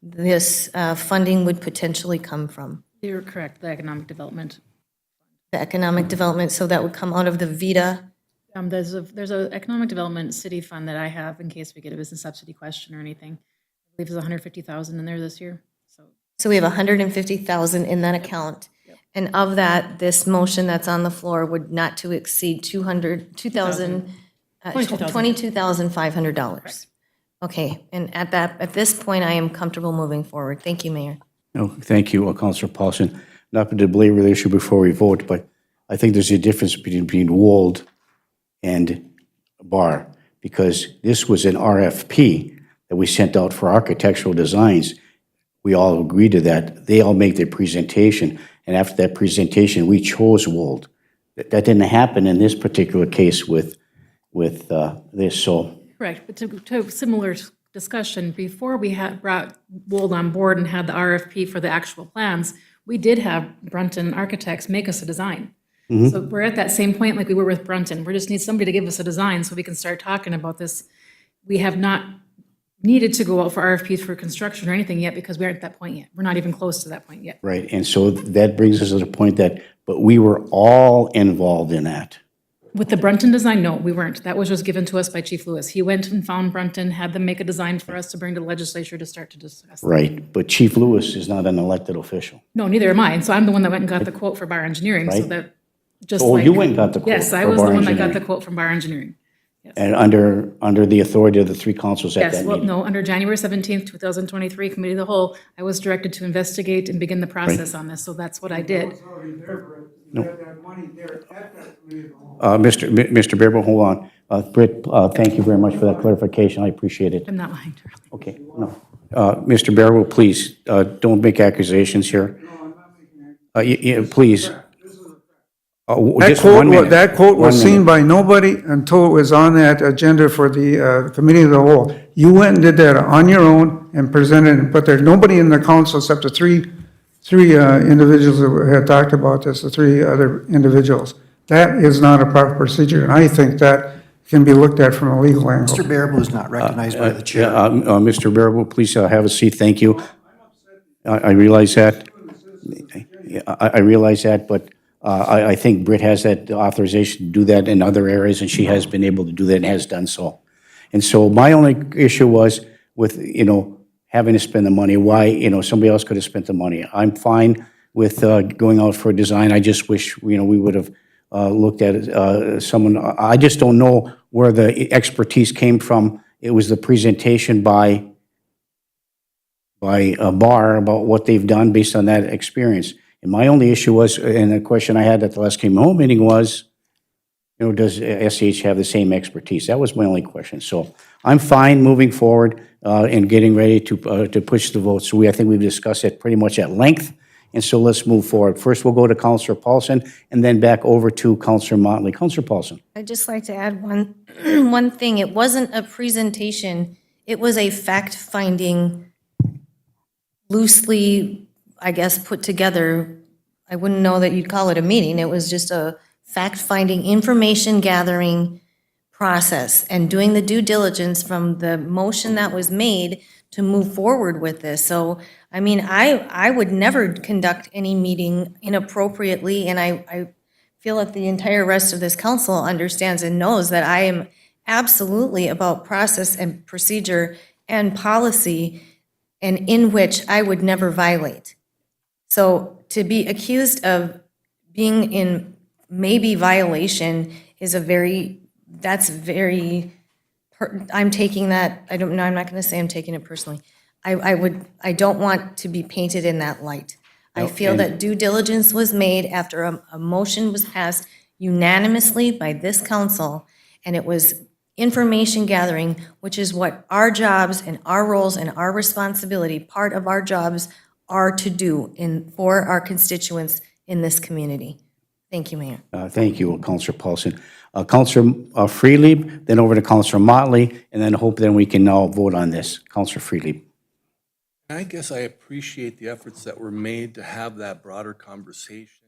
this funding would potentially come from? You're correct, the economic development. The economic development, so that would come out of the VITA? There's a economic development city fund that I have in case we get a business subsidy question or anything. I believe there's $150,000 in there this year, so. So we have $150,000 in that account. And of that, this motion that's on the floor would not to exceed $22,500. Okay, and at this point, I am comfortable moving forward. Thank you, Mayor. No, thank you, Counselor Paulson. Not to belabor the issue before we vote, but I think there's a difference between Wold and Bar, because this was an RFP that we sent out for architectural designs. We all agreed to that. They all make their presentation, and after that presentation, we chose Wold. That didn't happen in this particular case with this, so. Correct, but to similar discussion, before we had brought Wold on board and had the RFP for the actual plans, we did have Brunton Architects make us a design. So we're at that same point like we were with Brunton. We just need somebody to give us a design so we can start talking about this. We have not needed to go out for RFPs for construction or anything yet because we aren't at that point yet. We're not even close to that point yet. Right, and so that brings us to the point that, but we were all involved in that. With the Brunton design, no, we weren't. That was just given to us by Chief Lewis. He went and found Brunton, had them make a design for us to bring to the legislature to start to discuss. Right, but Chief Lewis is not an elected official. No, neither am I. And so I'm the one that went and got the quote for Bar Engineering, so Right. that just Oh, like. you went and got the quote Yes, I for was the Bar one that got Engineering. the quote from Bar Engineering. And under the authority of the three councils at Yes, that well, meeting. no, under January 17th, 2023, Committee of the Whole, I was directed to investigate and begin the process on this, so that's what I did. Mr. Bearable, hold on. Britt, thank you very much for that clarification. I appreciate it. I'm not lying, Charlie. Okay, no. Mr. Bearable, please, don't make accusations here. Please. Just 1 minute. That quote was 1 seen minute. by nobody until it was on that agenda for the committee of the whole. You went and did that on your own and presented it, but there's nobody in the council except the three individuals that had talked about this, the three other individuals. That is not a proper procedure, and I think that can be looked at from a legal angle. Mr. Bearable is not recognized by the chair. Mr. Bearable, please have a seat. Thank you. I realize that. I realize that, but I think Britt has that authorization to do that in other areas, and she has been able to do that and has done so. And so my only issue was with, having to spend the money, why, somebody else could have spent the money. I'm fine with going out for a design. I just wish, we would have looked at someone. I just don't know where the expertise came from. It was the presentation by a bar about what they've done based on that experience. And my only issue was, and the question I had at the last Came Home meeting was, does SH have the same expertise? That was my only question. So I'm fine moving forward and getting ready to push the vote. So I think we've discussed it pretty much at length. And so let's move forward. First, we'll go to Councilor Paulson and then back over to Councilor Motley. Councilor Paulson. I'd just like to add one thing. It wasn't a presentation. It was a fact-finding, loosely, I guess, put together. I wouldn't know that you'd call it a meeting. It was just a fact-finding, information-gathering process and doing the due diligence from the motion that was made to move forward with this. So, I mean, I would never conduct any meeting inappropriately, and I feel that the entire rest of this council understands and knows that I am absolutely about process and procedure and policy, and in which I would never violate. So to be accused of being in maybe violation is I'm taking that, I don't know, I'm not going to say I'm taking it personally. I don't want to be painted in that light. I feel that due diligence was made after a motion was passed unanimously by this council, and it was information gathering, which is what our jobs and our roles and our responsibility, part of our jobs are to do for our constituents in this community. Thank you, Mayor. Thank you, Councilor Paulson. Councilor Freelieb, then over to Councilor Motley, and then then we can now vote on this. Councilor Freelieb. I guess I appreciate the efforts that were made to have that broader conversation,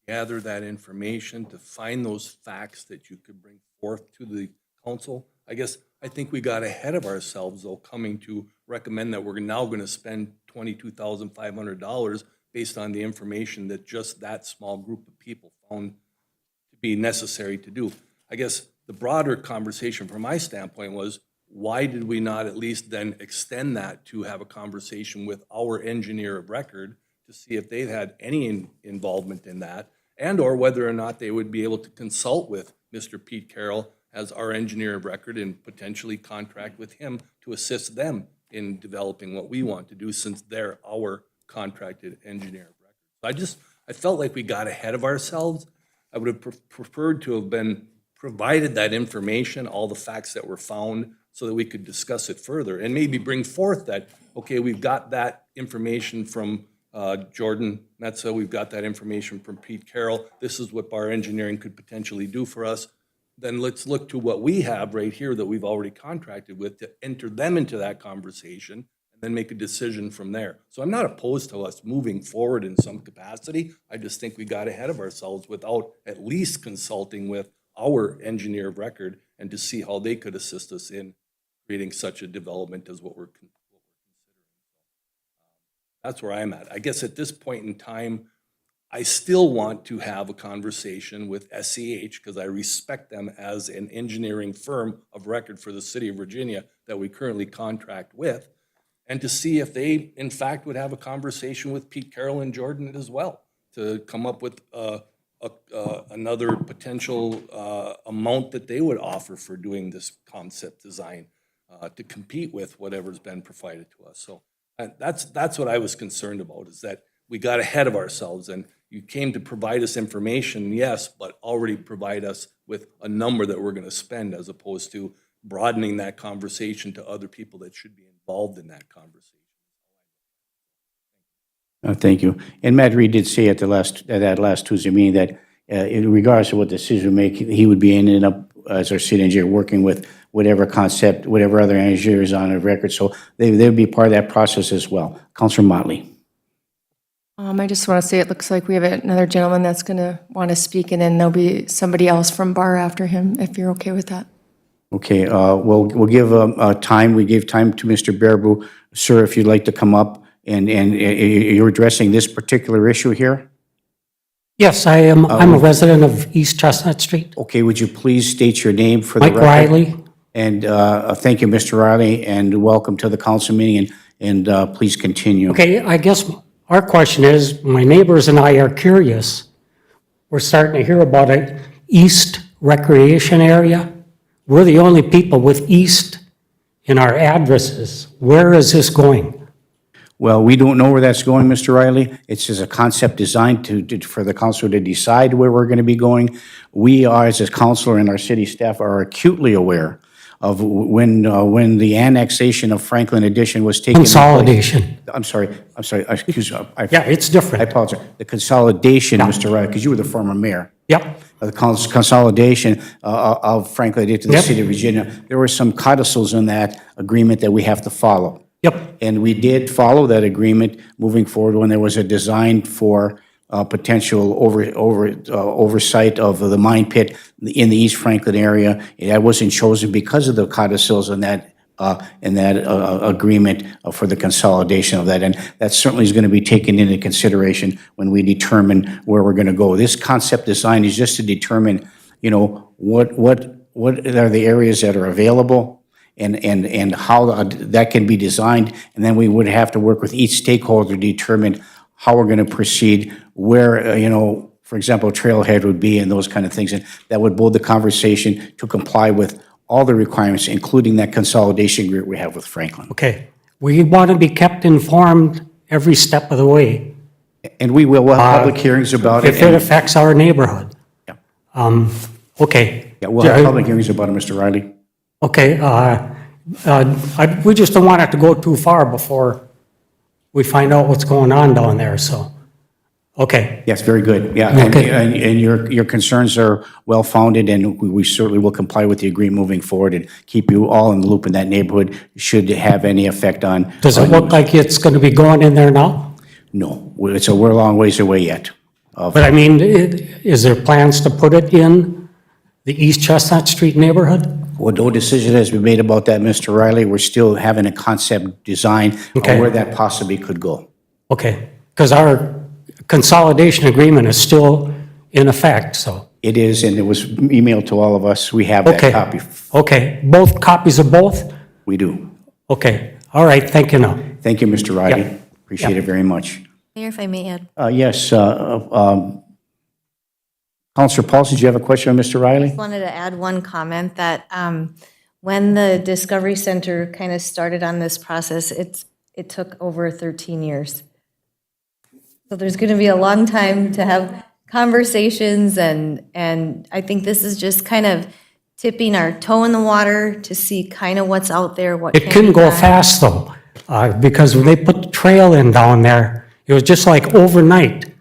gather that information, to find those facts that you could bring forth to the council. I think we got ahead of ourselves, though, coming to recommend that we're now going to spend $22,500 based on the information that just that small group of people found to be necessary to do. I guess the broader conversation from my standpoint was, why did we not at least then extend that to have a conversation with our engineer of record to see if they've had any involvement in that, and/or whether or not they would be able to consult with Mr. Pete Carroll as our engineer of record and potentially contract with him to assist them in developing what we want to do, since they're our contracted engineer of record. I felt like we got ahead of ourselves. I would have preferred to have been provided that information, all the facts that were found, so that we could discuss it further and maybe bring forth that, okay, we've got that information from Jordan Metza, we've got that information from Pete Carroll, this is what Bar Engineering could potentially do for us. Then let's look to what we have right here that we've already contracted with to enter them into that conversation and then make a decision from there. So I'm not opposed to us moving forward in some capacity. I just think we got ahead of ourselves without at least consulting with our engineer of record and to see how they could assist us in creating such a development as what we're considering. That's where I'm at. I guess at this point in time, I still want to have a conversation with SEH because I respect them as an engineering firm of record for the city of Virginia that we currently contract with, and to see if they, in fact, would have a conversation with Pete Carroll and Jordan as well to come up with another potential amount that they would offer for doing this concept design to compete with whatever's been provided to us. So that's what I was concerned about, is that we got ahead of ourselves and you came to provide us information, yes, but already provide us with a number that we're going to spend, as opposed to broadening that conversation to other people that should be involved in that conversation. Thank you. And Matt Reed did say at that last Tuesday meeting that in regards to what decision we make, he would be ending up as our city engineer working with whatever concept, whatever other engineers on a record. So they would be part of that process as well. Councilor Motley. I just want to say it looks like we have another gentleman that's going to want to speak, and then there'll be somebody else from Bar after him, if you're okay with that. Okay, we'll give time. We gave time to Mr. Baraboo. Sir, if you'd like to come up and you're addressing this particular issue here? Yes, I am. I'm a resident of East Chestnut Street. Okay, would you please state your name for the Mike record? Riley. And thank you, Mr. Riley, and welcome to the council meeting, and please continue. Okay, I guess our question is, my neighbors and I are curious. We're starting to hear about an East Recreation Area. We're the only people with East in our addresses. Where is this going? Well, we don't know where that's going, Mr. Riley. It's just a concept designed for the council to decide where we're going to be going. We are, as a councilor and our city staff, are acutely aware of when the annexation of Franklin Addition was taken. Consolidation. I'm sorry, excuse me. Yeah, it's different. I apologize. The consolidation, Mr. Riley, because you were the former mayor. Yep. The consolidation of Franklin Addition to the city of Virginia. There were some codicils in that agreement that we have to follow. Yep. And we did follow that agreement moving forward when there was a design for potential oversight of the mine pit in the East Franklin area. That wasn't chosen because of the codicils in that agreement for the consolidation of that. And that certainly is going to be taken into consideration when we determine where we're going to go. This concept design is just to determine, what are the areas that are available, and how that can be designed, and then we would have to work with each stakeholder to determine how we're going to proceed, where, for example, trailhead would be and those kind of things, and that would build the conversation to comply with all the requirements, including that consolidation agreement we have with Franklin. Okay. We want to be kept informed every step of the way. And we will. We'll have public hearings about it. If it affects our neighborhood. Yeah. Okay. Yeah, we'll have public hearings about it, Mr. Riley. Okay, we just don't want it to go too far before we find out what's going on down there, so, okay. Yes, very good. Yeah, Okay. and your concerns are well-founded, and we certainly will comply with the agreement moving forward and keep you all in the loop in that neighborhood should it have any effect on. Does it look like it's going to be going in there now? No, we're a long ways away yet. But I mean, is there plans to put it in the East Chestnut Street neighborhood? Well, no decision has been made about that, Mr. Riley. We're still having a concept design of Okay. where that possibly could go. Okay, because our consolidation agreement is still in effect, so. It is, and it was emailed to all of us. We have that Okay. copy. Okay, both copies of both? We do. Okay, all right, thank you now. Thank you, Mr. Riley. Yeah. Appreciate Yeah. it very much. Mayor, if I may add, Yes, Counselor Paulson, do you have a question on Mr. Riley? wanted to add one comment that when the Discovery Center kind of started on this process, it took over 13 years. So there's going to be a long time to have conversations, and I think this is just kind of tipping our toe in the water to see kind of what's out there, what It can couldn't be go done. fast though, because when they put the trail in down there, it was just like overnight.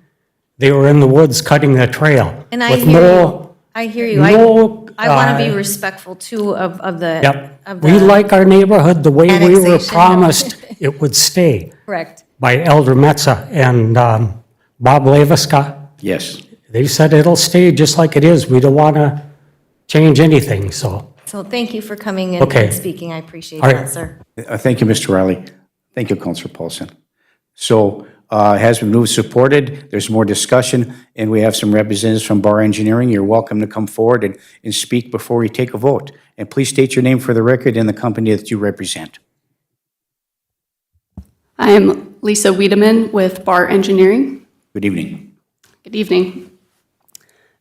They were in the woods cutting the trail. And I with hear no- you. I hear you. no, I want to be uh, respectful too of the. Yep. of We the- like our neighborhood the way we were Annexation. promised it would stay Correct. by Elder Metza and Bob Lavisca. Yes. They said it'll stay just like it is. We don't want to change anything, so. So thank you for coming in Okay. and speaking. I appreciate All right. that, sir. Thank you, Mr. Riley. Thank you, Counselor Paulson. So it has been moved, supported. There's more discussion, and we have some representatives from Bar Engineering. You're welcome to come forward and speak before we take a vote. And please state your name for the record and the company that you represent. I'm Lisa Wiedemann with Bar Engineering. Good evening. Good evening.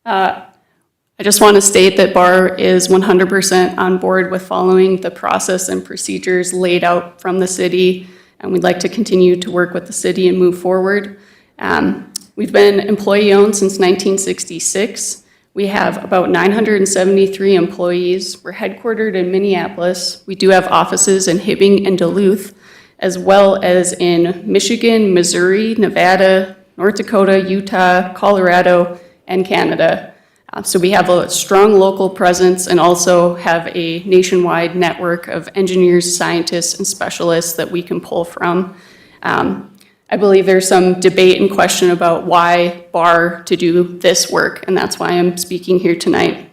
I just want to state that Bar is 100% on board with following the process and procedures laid out from the city, and we'd like to continue to work with the city and move forward. We've been employee-owned since 1966. We have about 973 employees. We're headquartered in Minneapolis. We do have offices in Hibbing and Duluth, as well as in Michigan, Missouri, Nevada, North Dakota, Utah, Colorado, and Canada. So we have a strong local presence and also have a nationwide network of engineers, scientists, and specialists that we can pull from. I believe there's some debate and question about why Bar to do this work, and that's why I'm speaking here tonight.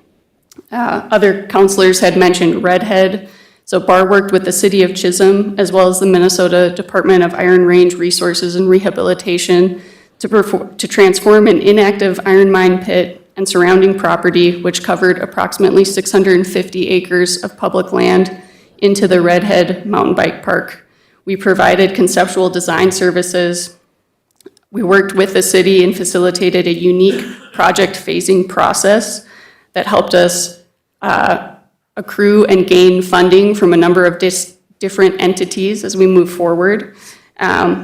Other counselors had mentioned Redhead. So Bar worked with the City of Chisholm as well as the Minnesota Department of Iron Range Resources and Rehabilitation to transform an inactive iron mine pit and surrounding property, which covered approximately 650 acres of public land, into the Redhead Mountain Bike Park. We provided conceptual design services. We worked with the city and facilitated a unique project phasing process that helped us accrue and gain funding from a number of different entities as we move forward.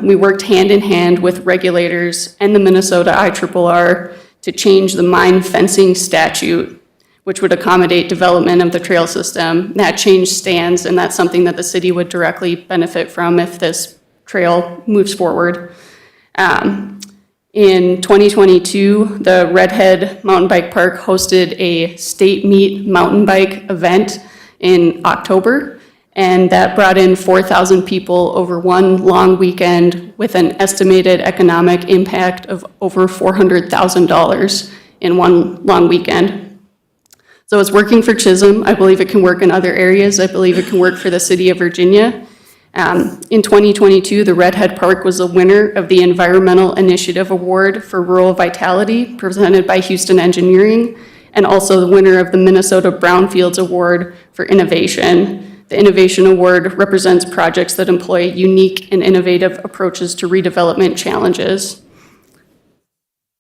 We worked hand in hand with regulators and the Minnesota IRRR to change the mine fencing statute, which would accommodate development of the trail system. That change stands, and that's something that the city would directly benefit from if this trail moves forward. In 2022, the Redhead Mountain Bike Park hosted a state meet mountain bike event in October, and that brought in 4,000 people over one long weekend with an estimated economic impact of over $400,000 in one long weekend. So it's working for Chisholm. I believe it can work in other areas. I believe it can work for the city of Virginia. In 2022, the Redhead Park was the winner of the Environmental Initiative Award for Rural Vitality presented by Houston Engineering, and also the winner of the Minnesota Brownfields Award for Innovation. The Innovation Award represents projects that employ unique and innovative approaches to redevelopment challenges.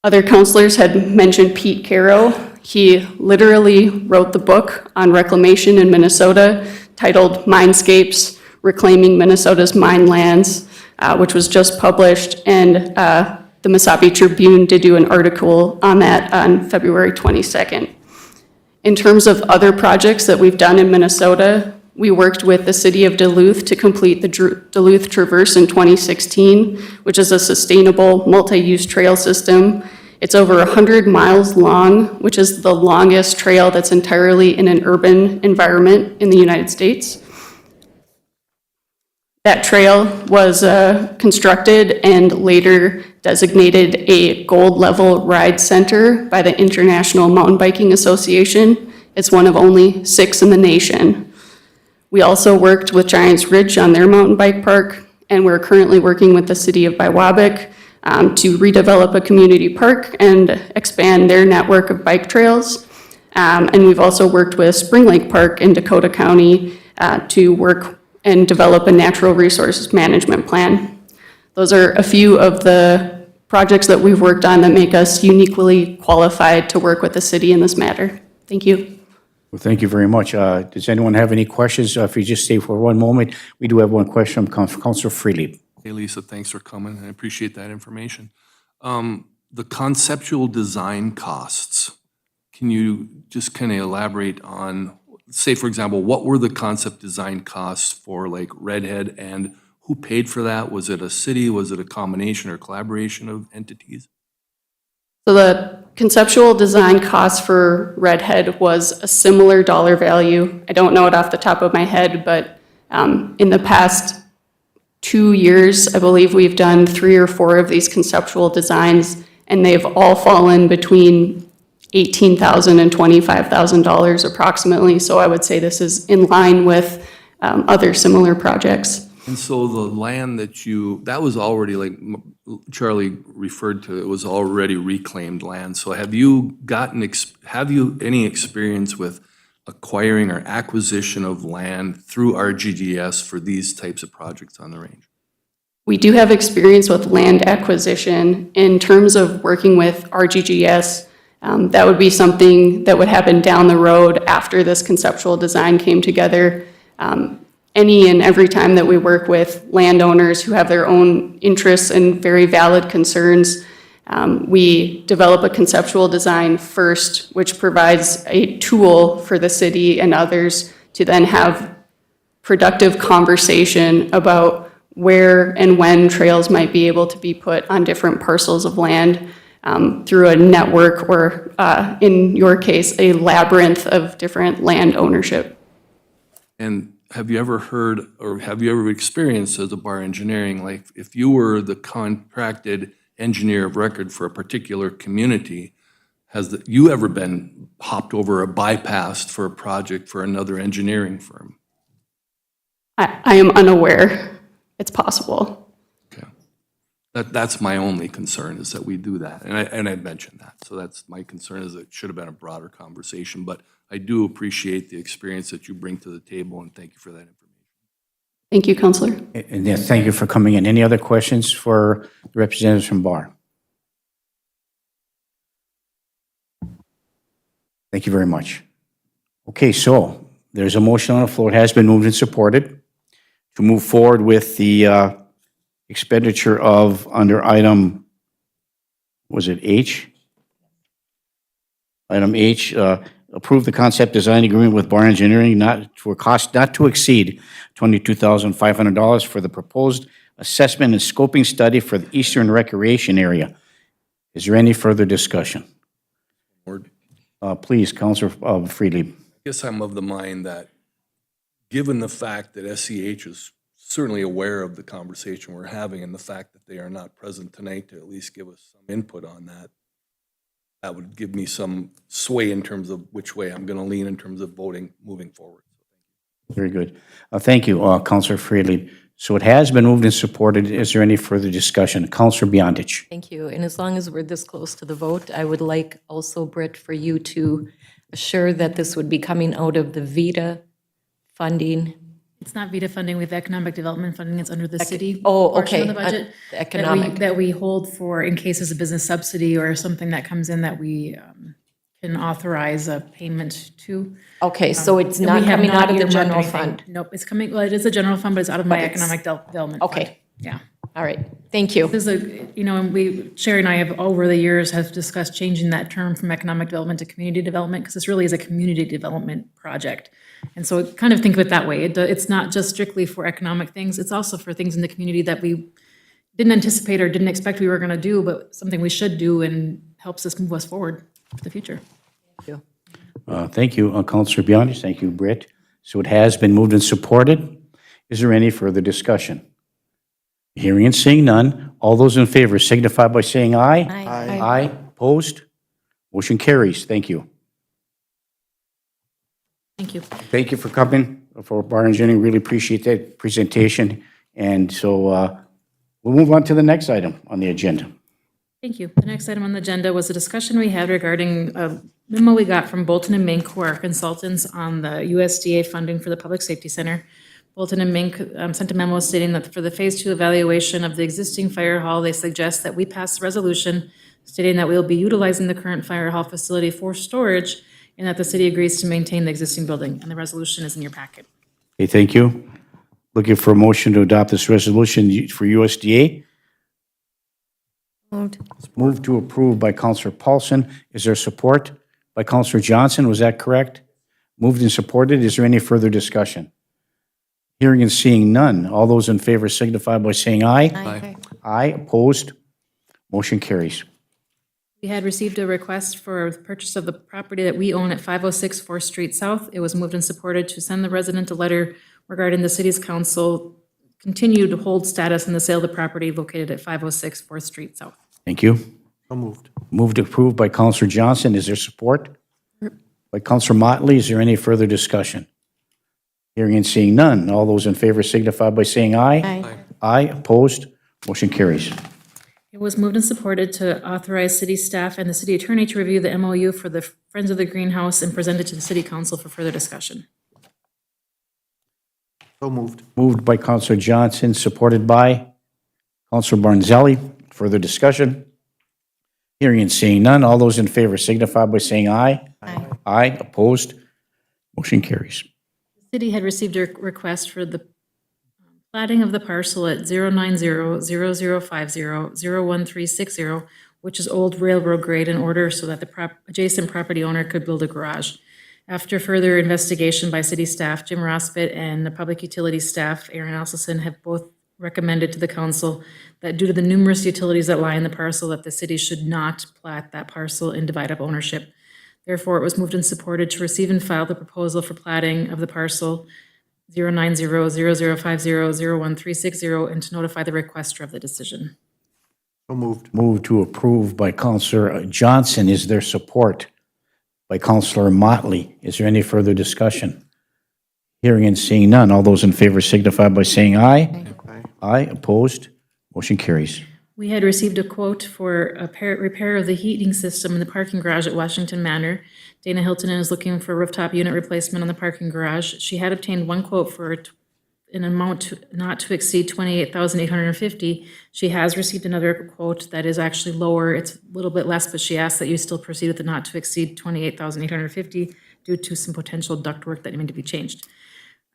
Other counselors had mentioned Pete Caro. He literally wrote the book on reclamation in Minnesota titled Minescapes: Reclaiming Minnesota's Mine Lands, which was just published, and the Mesabi Tribune did do an article on that on February 22nd. In terms of other projects that we've done in Minnesota, we worked with the city of Duluth to complete the Duluth Traverse in 2016, which is a sustainable multi-use trail system. It's over 100 miles long, which is the longest trail that's entirely in an urban environment in the United States. That trail was constructed and later designated a gold level ride center by the International Mountain Biking Association. It's one of only 6 in the nation. We also worked with Giants Ridge on their mountain bike park, and we're currently working with the city of Biwabik to redevelop a community park and expand their network of bike trails. And we've also worked with Spring Lake Park in Dakota County to work and develop a natural resources management plan. Those are a few of the projects that we've worked on that make us uniquely qualified to work with the city in this matter. Thank you. Well, thank you very much. Does anyone have any questions? If you just stay for one moment, we do have one question from Councilor Freely. Hey, Lisa, thanks for coming. I appreciate that information. The conceptual design costs, can you just kind of elaborate on, say, for example, what were the concept design costs for like Redhead, and who paid for that? Was it a city? Was it a combination or collaboration of entities? So the conceptual design cost for Redhead was a similar dollar value. I don't know it off the top of my head, but in the past 2 years, I believe we've done 3 or 4 of these conceptual designs, and they've all fallen between $18,000 and $25,000 approximately. So I would say this is in line with other similar projects. And so the land that was already, like Charlie referred to, it was already reclaimed land. So have you any experience with acquiring or acquisition of land through RGGS for these types of projects on the range? We do have experience with land acquisition. In terms of working with RGGS, that would be something that would happen down the road after this conceptual design came together. Any and every time that we work with landowners who have their own interests and very valid concerns, we develop a conceptual design first, which provides a tool for the city and others to then have productive conversation about where and when trails might be able to be put on different parcels of land through a network or, in your case, a labyrinth of different land ownership. And have you ever heard or have you ever experienced as a bar engineering, like if you were the contracted engineer of record for a particular community, has you ever been hopped over or bypassed for a project for another engineering firm? I am unaware. It's possible. Okay. That's my only concern, is that we do that. And I mentioned that. So that's my concern, is it should have been a broader conversation. But I do appreciate the experience that you bring to the table, and thank you for that information. Thank you, Counselor. And yeah, thank you for coming in. Any other questions for the representatives from BAR? Thank you very much. Okay, so there's a motion on the floor. It has been moved and supported to move forward with the expenditure of, under item, was it H? Item H, approve the concept design agreement with Bar Engineering for a cost not to exceed $22,500 for the proposed assessment and scoping study for the Eastern Recreation Area. Is there any further discussion? Board. Please, Councilor Freely. I guess I'm of the mind that, given the fact that SEH is certainly aware of the conversation we're having and the fact that they are not present tonight to at least give us some input on that, that would give me some sway in terms of which way I'm going to lean in terms of voting moving forward. Very good. Thank you, Councilor Freely. So it has been moved and supported. Is there any further discussion? Councilor Beyondich. Thank you. And as long as we're this close to the vote, I would like also, Britt, for you to assure that this would be coming out of the VITA funding. It's not VITA funding, we have economic development funding, it's under the city. Oh, portion of okay, the budget the economic. That we hold for in case it's a business subsidy or something that comes in that we can authorize a payment to. Okay, so it's And not we have coming out of the earmarked general anything. fund? Nope, it's coming, well, it is a general fund, but it's out of my But it's- economic development. fund. Okay, Yeah. all right, thank you. This is a, and Sherry and I have over the years have discussed changing that term from economic development to community development, because this really is a community development project. And so kind of think of it that way. It's not just strictly for economic things, it's also for things in the community that we didn't anticipate or didn't expect we were gonna do, but something we should do and helps us move us forward for the future. Thank you. Thank you, Councilor Beyondich. Thank you, Britt. So it has been moved and supported. Is there any further discussion? Hearing and seeing none, all those in favor signify by saying aye. Aye. Aye. Opposed? Motion carries. Thank you. Thank you. Thank you for coming, for Bar Engineering. Really appreciate that presentation. And so we'll move on to the next item on the agenda. Thank you. The next item on the agenda was a discussion we had regarding a memo we got from Bolton and Mink, who are consultants on the USDA funding for the Public Safety Center. Bolton and Mink sent a memo stating that for the Phase 2 evaluation of the existing fire hall, they suggest that we pass a resolution stating that we will be utilizing the current fire hall facility for storage and that the city agrees to maintain the existing building. And the resolution is in your packet. Okay, thank you. Looking for a motion to adopt this resolution for USDA. Moved. Moved to approve by Counselor Paulson. Is there support? By Counselor Johnson, was that correct? Moved and supported. Is there any further discussion? Hearing and seeing none. All those in favor signify by saying aye. Aye. Aye, opposed? Motion carries. We had received a request for purchase of the property that we own at 506 4th Street South. It was moved and supported to send the resident a letter regarding the city's council continued hold status in the sale of the property located at 506 4th Street South. Thank you. So moved. Moved approved by Counselor Johnson. Is there support? By Counselor Motley. Is there any further discussion? Hearing and seeing none. All those in favor signify by saying aye. Aye. Aye, opposed? Motion carries. It was moved and supported to authorize city staff and the city attorney to review the MOU for the Friends of the Greenhouse and present it to the city council for further discussion. So moved. Moved by Counselor Johnson, supported by Counselor Barnzelli. Further discussion? Hearing and seeing none. All those in favor signify by saying aye. Aye. Aye, opposed? Motion carries. The city had received a request for the platting of the parcel at 090-0050-01360, which is old railroad grade, in order so that the adjacent property owner could build a garage. After further investigation by city staff, Jim Rossbit and the public utilities staff, Aaron Alsison, have both recommended to the council that due to the numerous utilities that lie in the parcel, that the city should not plat that parcel and divide up ownership. Therefore, it was moved and supported to receive and file the proposal for platting of the parcel 090-0050-01360 and to notify the requester of the decision. So moved. Moved to approve by Counselor Johnson. Is there support? By Counselor Motley. Is there any further discussion? Hearing and seeing none. All those in favor signify by saying aye. Aye, opposed? Motion carries. We had received a quote for a repair of the heating system in the parking garage at Washington Manor. Dana Hilton is looking for rooftop unit replacement on the parking garage. She had obtained one quote for an amount not to exceed $28,850. She has received another quote that is actually lower. It's a little bit less, but she asked that you still proceed with the not to exceed $28,850 due to some potential ductwork that needed to be changed.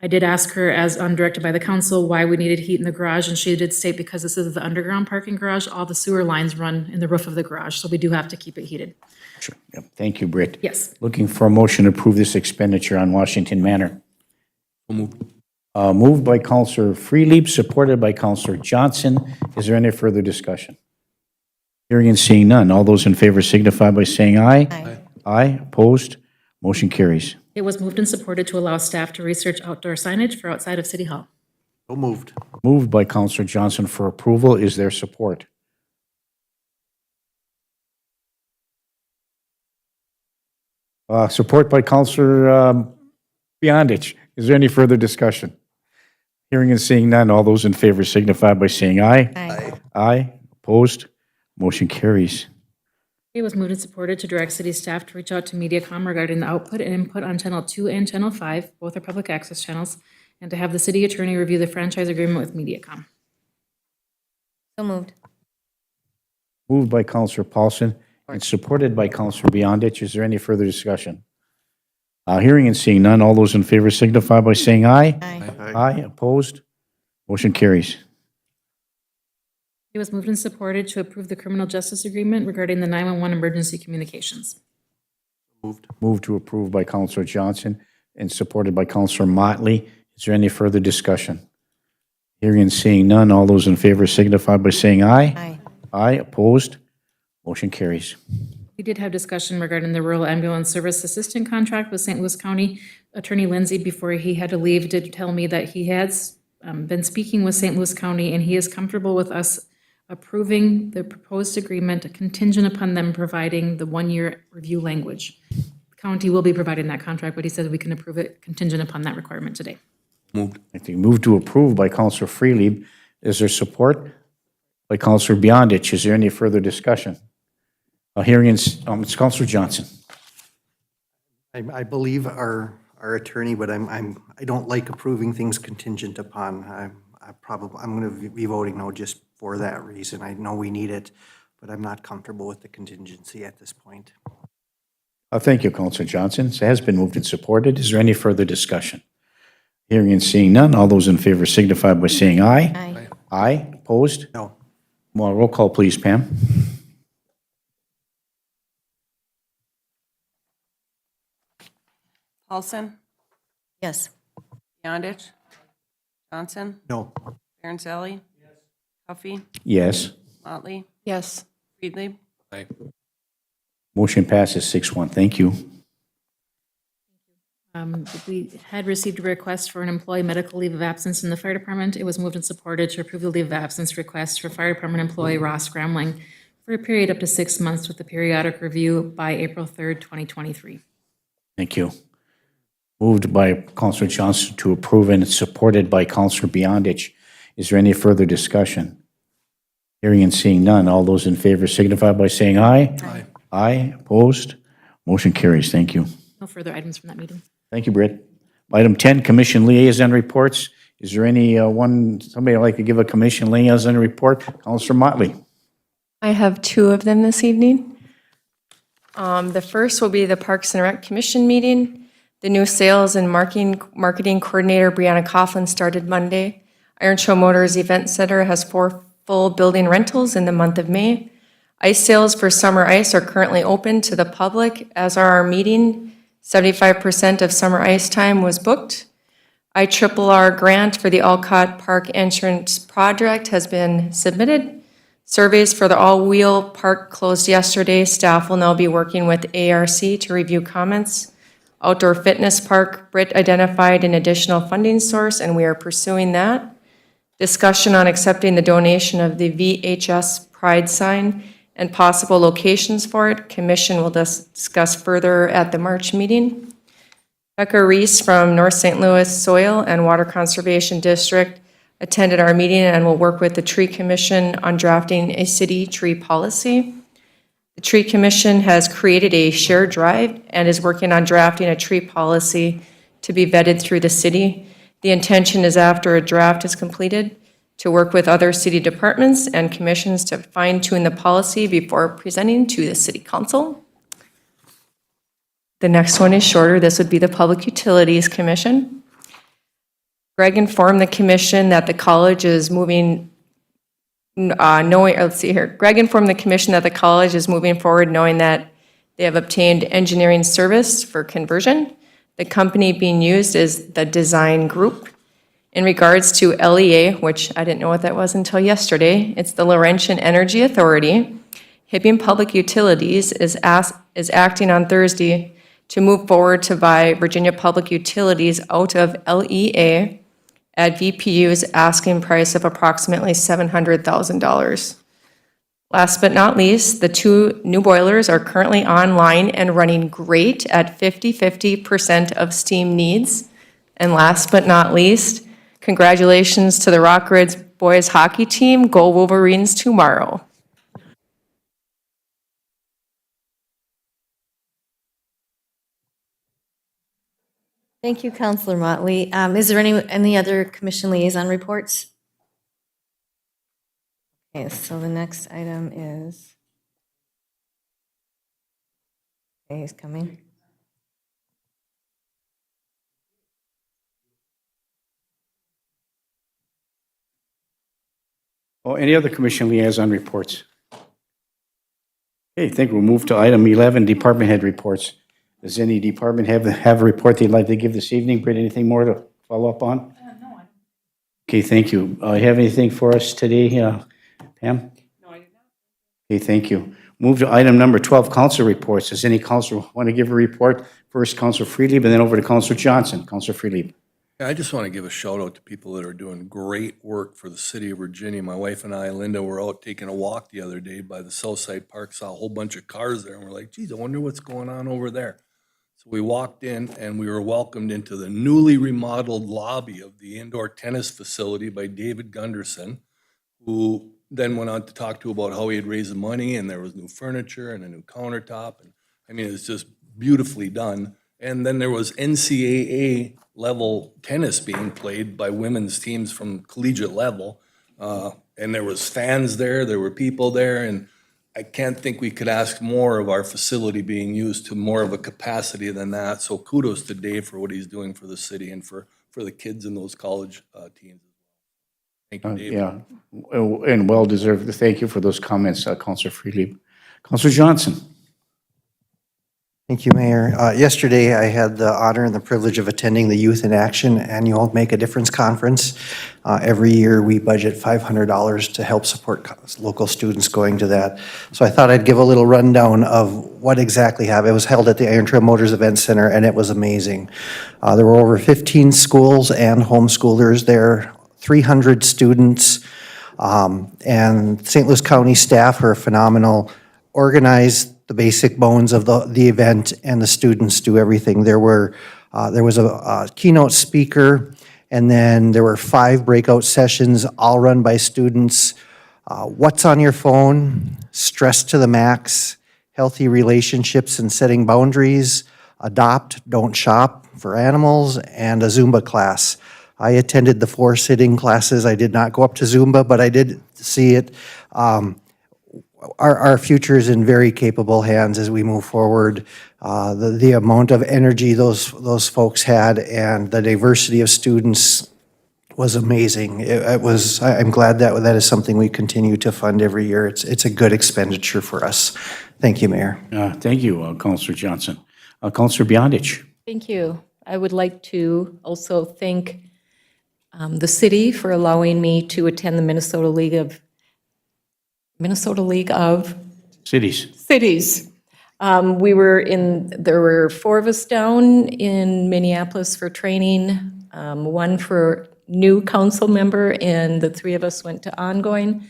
I did ask her, as undirected by the council, why we needed heat in the garage, and she did state because this is the underground parking garage, all the sewer lines run in the roof of the garage, so we do have to keep it heated. Sure. Yep. Thank you, Britt. Yes. Looking for a motion to approve this expenditure on Washington Manor. So moved. Moved by Counselor Freelieb, supported by Counselor Johnson. Is there any further discussion? Hearing and seeing none. All those in favor signify by saying aye. Aye. Aye, opposed? Motion carries. It was moved and supported to allow staff to research outdoor signage for outside of City Hall. So moved. Moved by Counselor Johnson for approval. Is there support? Support by Counselor Beyondich. Is there any further discussion? Hearing and seeing none. All those in favor signify by saying aye. Aye. Aye, opposed? Motion carries. It was moved and supported to direct city staff to reach out to MediaCom regarding the output and input on Channel 2 and Channel 5, both are public access channels, and to have the city attorney review the franchise agreement with MediaCom. So moved. Moved by Counselor Paulson and supported by Counselor Beyondich. Is there any further discussion? Hearing and seeing none. All those in favor signify by saying aye. Aye. Aye, opposed? Motion carries. It was moved and supported to approve the criminal justice agreement regarding the 911 emergency communications. Moved. Moved to approve by Counselor Johnson and supported by Counselor Motley. Is there any further discussion? Hearing and seeing none. All those in favor signify by saying aye. Aye. Aye, opposed? Motion carries. We did have discussion regarding the rural ambulance service assistant contract with St. Louis County. Attorney Lindsay, before he had to leave, did tell me that he has been speaking with St. Louis County, and he is comfortable with us approving the proposed agreement contingent upon them providing the one-year review language. The county will be providing that contract, but he said we can approve it contingent upon that requirement today. Moved. I think moved to approve by Counselor Freelieb. Is there support? By Counselor Beyondich. Is there any further discussion? Hearing, it's Counselor Johnson. I believe our our attorney, but I don't like approving things contingent upon. I'm going to be voting no just for that reason. I know we need it, but I'm not comfortable with the contingency at this point. Thank you, Counselor Johnson. It has been moved and supported. Is there any further discussion? Hearing and seeing none, all those in favor signify by saying aye. Aye. Aye, opposed? No. Well, roll call, please, Pam. Paulson, Yes. Beyondich, Johnson, No. Aaron's-Ellie. Huffy, Yes. Motley, Yes. Friedlieb, Aye. Motion passes 6-1. Thank you. We had received a request for an employee medical leave of absence in the fire department. It was moved and supported to approve the leave of absence request for fire department employee Ross Gramling for a period up to 6 months with a periodic review by April 3rd, 2023. Thank you. Moved by Counselor Johnson to approve and supported by Counselor Beyondich. Is there any further discussion? Hearing and seeing none, all those in favor signify by saying aye. Aye. Aye, opposed? Motion carries. Thank you. No further items from that meeting. Thank you, Britt. Item 10, Commission Liaison Reports. Is there any somebody would like to give a Commission Liaison report? Counselor Motley. I have two of them this evening. The first will be the Parks and Rec Commission meeting. The new sales and marketing coordinator, Brianna Coughlin, started Monday. Iron Show Motors Event Center has 4 full building rentals in the month of May. Ice sales for summer ice are currently open to the public, as are our meeting. 75% of summer ice time was booked. IRRR grant for the Alcott Park entrance project has been submitted. Surveys for the all-wheel park closed yesterday. Staff will now be working with ARC to review comments. Outdoor fitness park, Britt identified an additional funding source, and we are pursuing that. Discussion on accepting the donation of the VHS Pride sign and possible locations for it. Commission will discuss further at the March meeting. Becca Reese from North St. Louis Soil and Water Conservation District attended our meeting and will work with the Tree Commission on drafting a city tree policy. The Tree Commission has created a shared drive and is working on drafting a tree policy to be vetted through the city. The intention is, after a draft is completed, to work with other city departments and commissions to fine-tune the policy before presenting to the city council. The next one is shorter. This would be the Public Utilities Commission. Greg informed the commission that the college is moving Greg informed the commission that the college is moving forward knowing that they have obtained engineering service for conversion. The company being used is the Design Group. In regards to LEA, which I didn't know what that was until yesterday, it's the Laurentian Energy Authority. Hibbing Public Utilities is acting on Thursday to move forward to buy Virginia Public Utilities out of LEA at VPU's asking price of approximately $700,000. Last but not least, the 2 new boilers are currently online and running great at 50% of steam needs. And last but not least, congratulations to the Rock Ridge boys hockey team. Go Wolverines tomorrow. Thank you, Counselor Motley. Is there any other commission liaison reports? Okay, so the next item is, okay, he's coming. Any other Commission Liaison reports? Okay, I think we'll move to item 11, Department Head Reports. Does any department have a report they'd like to give this evening? Britt, anything more to follow up on? No. Okay, thank you. You have anything for us today, Pam? No, I do not. Okay, thank you. Move to item number 12, council reports. Does any council want to give a report? First, Councilor Friedlieb, and then over to Councilor Johnson. Councilor Friedlieb. I just want to give a shout out to people that are doing great work for the city of Virginia. My wife and I, Linda, were out taking a walk the other day by the Southside Park, saw a whole bunch of cars there, and we're like, geez, I wonder what's going on over there. So we walked in and we were welcomed into the newly remodeled lobby of the indoor tennis facility by David Gunderson, who then went on to talk to about how he had raised the money and there was new furniture and a new countertop. And I mean, it's just beautifully done. And then there was NCAA level tennis being played by women's teams from collegiate level. And there was fans there were people there, and I can't think we could ask more of our facility being used to more of a capacity than that. So kudos to Dave for what he's doing for the city and for the kids in those college teams. Thank you, Dave. Yeah, and well-deserved. Thank you for those comments, Counselor Freely. Counselor Johnson? Thank you, Mayor. Yesterday, I had the honor and the privilege of attending the Youth in Action Annual Make a Difference Conference. Every year, we budget $500 to help support local students going to that. So I thought I'd give a little rundown of what exactly happened. It was held at the Iron Trail Motors Event Center, and it was amazing. There were over 15 schools and homeschoolers there, 300 students, and St. Louis County staff were phenomenal, organized the basic bones of the event, and the students do everything. There was a keynote speaker, and then there were 5 breakout sessions, all run by students. What's on your phone? Stress to the max, healthy relationships and setting boundaries, adopt, don't shop for animals, and a Zumba class. I attended the 4 sitting classes. I did not go up to Zumba, but I did see it. Our future is in very capable hands as we move forward. The amount of energy those folks had and the diversity of students was amazing. I'm glad that is something we continue to fund every year. It's a good expenditure for us. Thank you, Mayor. Thank you, Counselor Johnson. Counselor Beyondich? Thank you. I would like to also thank the city for allowing me to attend the Minnesota League of Cities. There were 4 of us down in Minneapolis for training, 1 for new council member, and the 3 of us went to ongoing.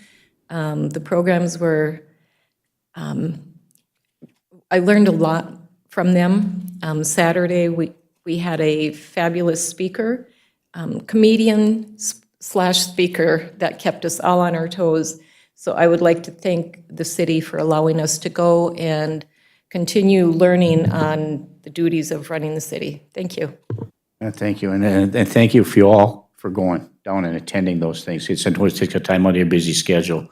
The programs were, I learned a lot from them. Saturday, we had a fabulous speaker, comedian / speaker that kept us all on our toes. So I would like to thank the city for allowing us to go and continue learning on the duties of running the city. Thank you. Thank you, and thank you for you all for going down and attending those things. It sometimes takes a time out of your busy schedule.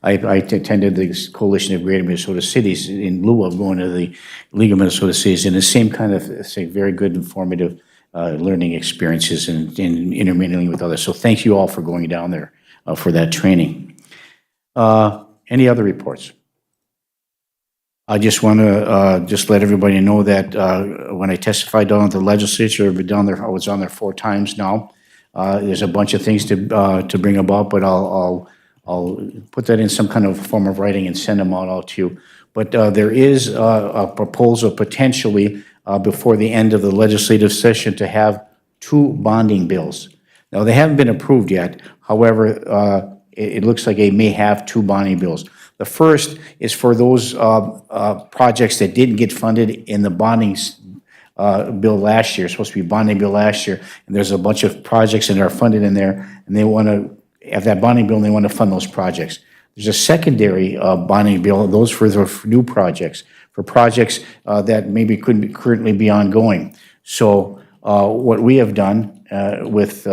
I attended the Coalition of Greater Minnesota Cities in lieu of going to the League of Minnesota Cities, and the same kind of, very good, informative learning experiences and intermingling with others. So thank you all for going down there for that training. Any other reports? I just want to just let everybody know that when I testified down at the legislature, I was on there 4 times now. There's a bunch of things to bring about, but I'll put that in some kind of form of writing and send them out to you. But there is a proposal potentially before the end of the legislative session to have 2 bonding bills. Now, they haven't been approved yet. However, it looks like they may have 2 bonding bills. The first is for those projects that didn't get funded in the bonding bill last year. It's supposed to be a bonding bill last year, and there's a bunch of projects that are funded in there, and they want to have that bonding bill, and they want to fund those projects. There's a secondary bonding bill, those for the new projects, for projects that maybe couldn't currently be ongoing. So what we have done with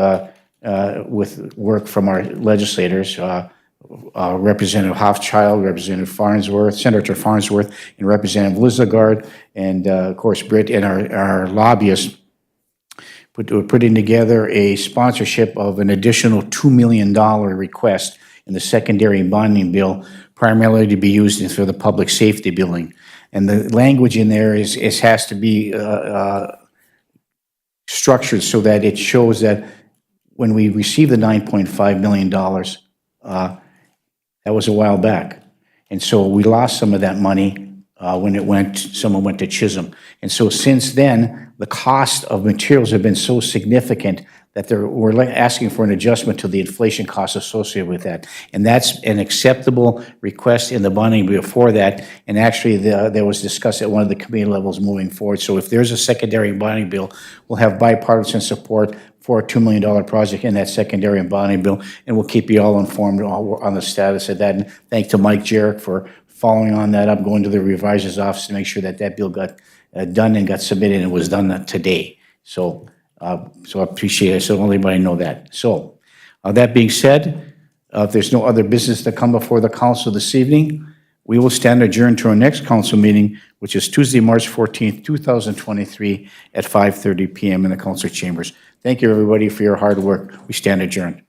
work from our legislators, Representative Hochschild, Representative Farnsworth, Senator Farnsworth, and Representative Lizagard, and of course Britt and our lobbyists, putting together a sponsorship of an additional $2 million request in the secondary bonding bill, primarily to be used for the public safety building. And the language in there has to be structured so that it shows that when we received the $9.5 million, that was a while back. And so we lost some of that money when someone went to Chisholm. And so since then, the cost of materials have been so significant that we're asking for an adjustment to the inflation costs associated with that. And that's an acceptable request in the bonding before that. And actually, there was discussed at one of the committee levels moving forward. So if there's a secondary bonding bill, we'll have bipartisan support for a $2 million project in that secondary bonding bill. And we'll keep you all informed on the status of that. And thanks to Mike Jarrett for following on that up, going to the reviser's office to make sure that bill got done and got submitted, and it was done today. So, so I appreciate it, so don't let anybody know that. So, that being said, if there's no other business to come before the council this evening, we will stand adjourned to our next council meeting, which is Tuesday, March 14th, 2023, at 5:30 PM in the council chambers. Thank you, everybody, for your hard work. We stand adjourned.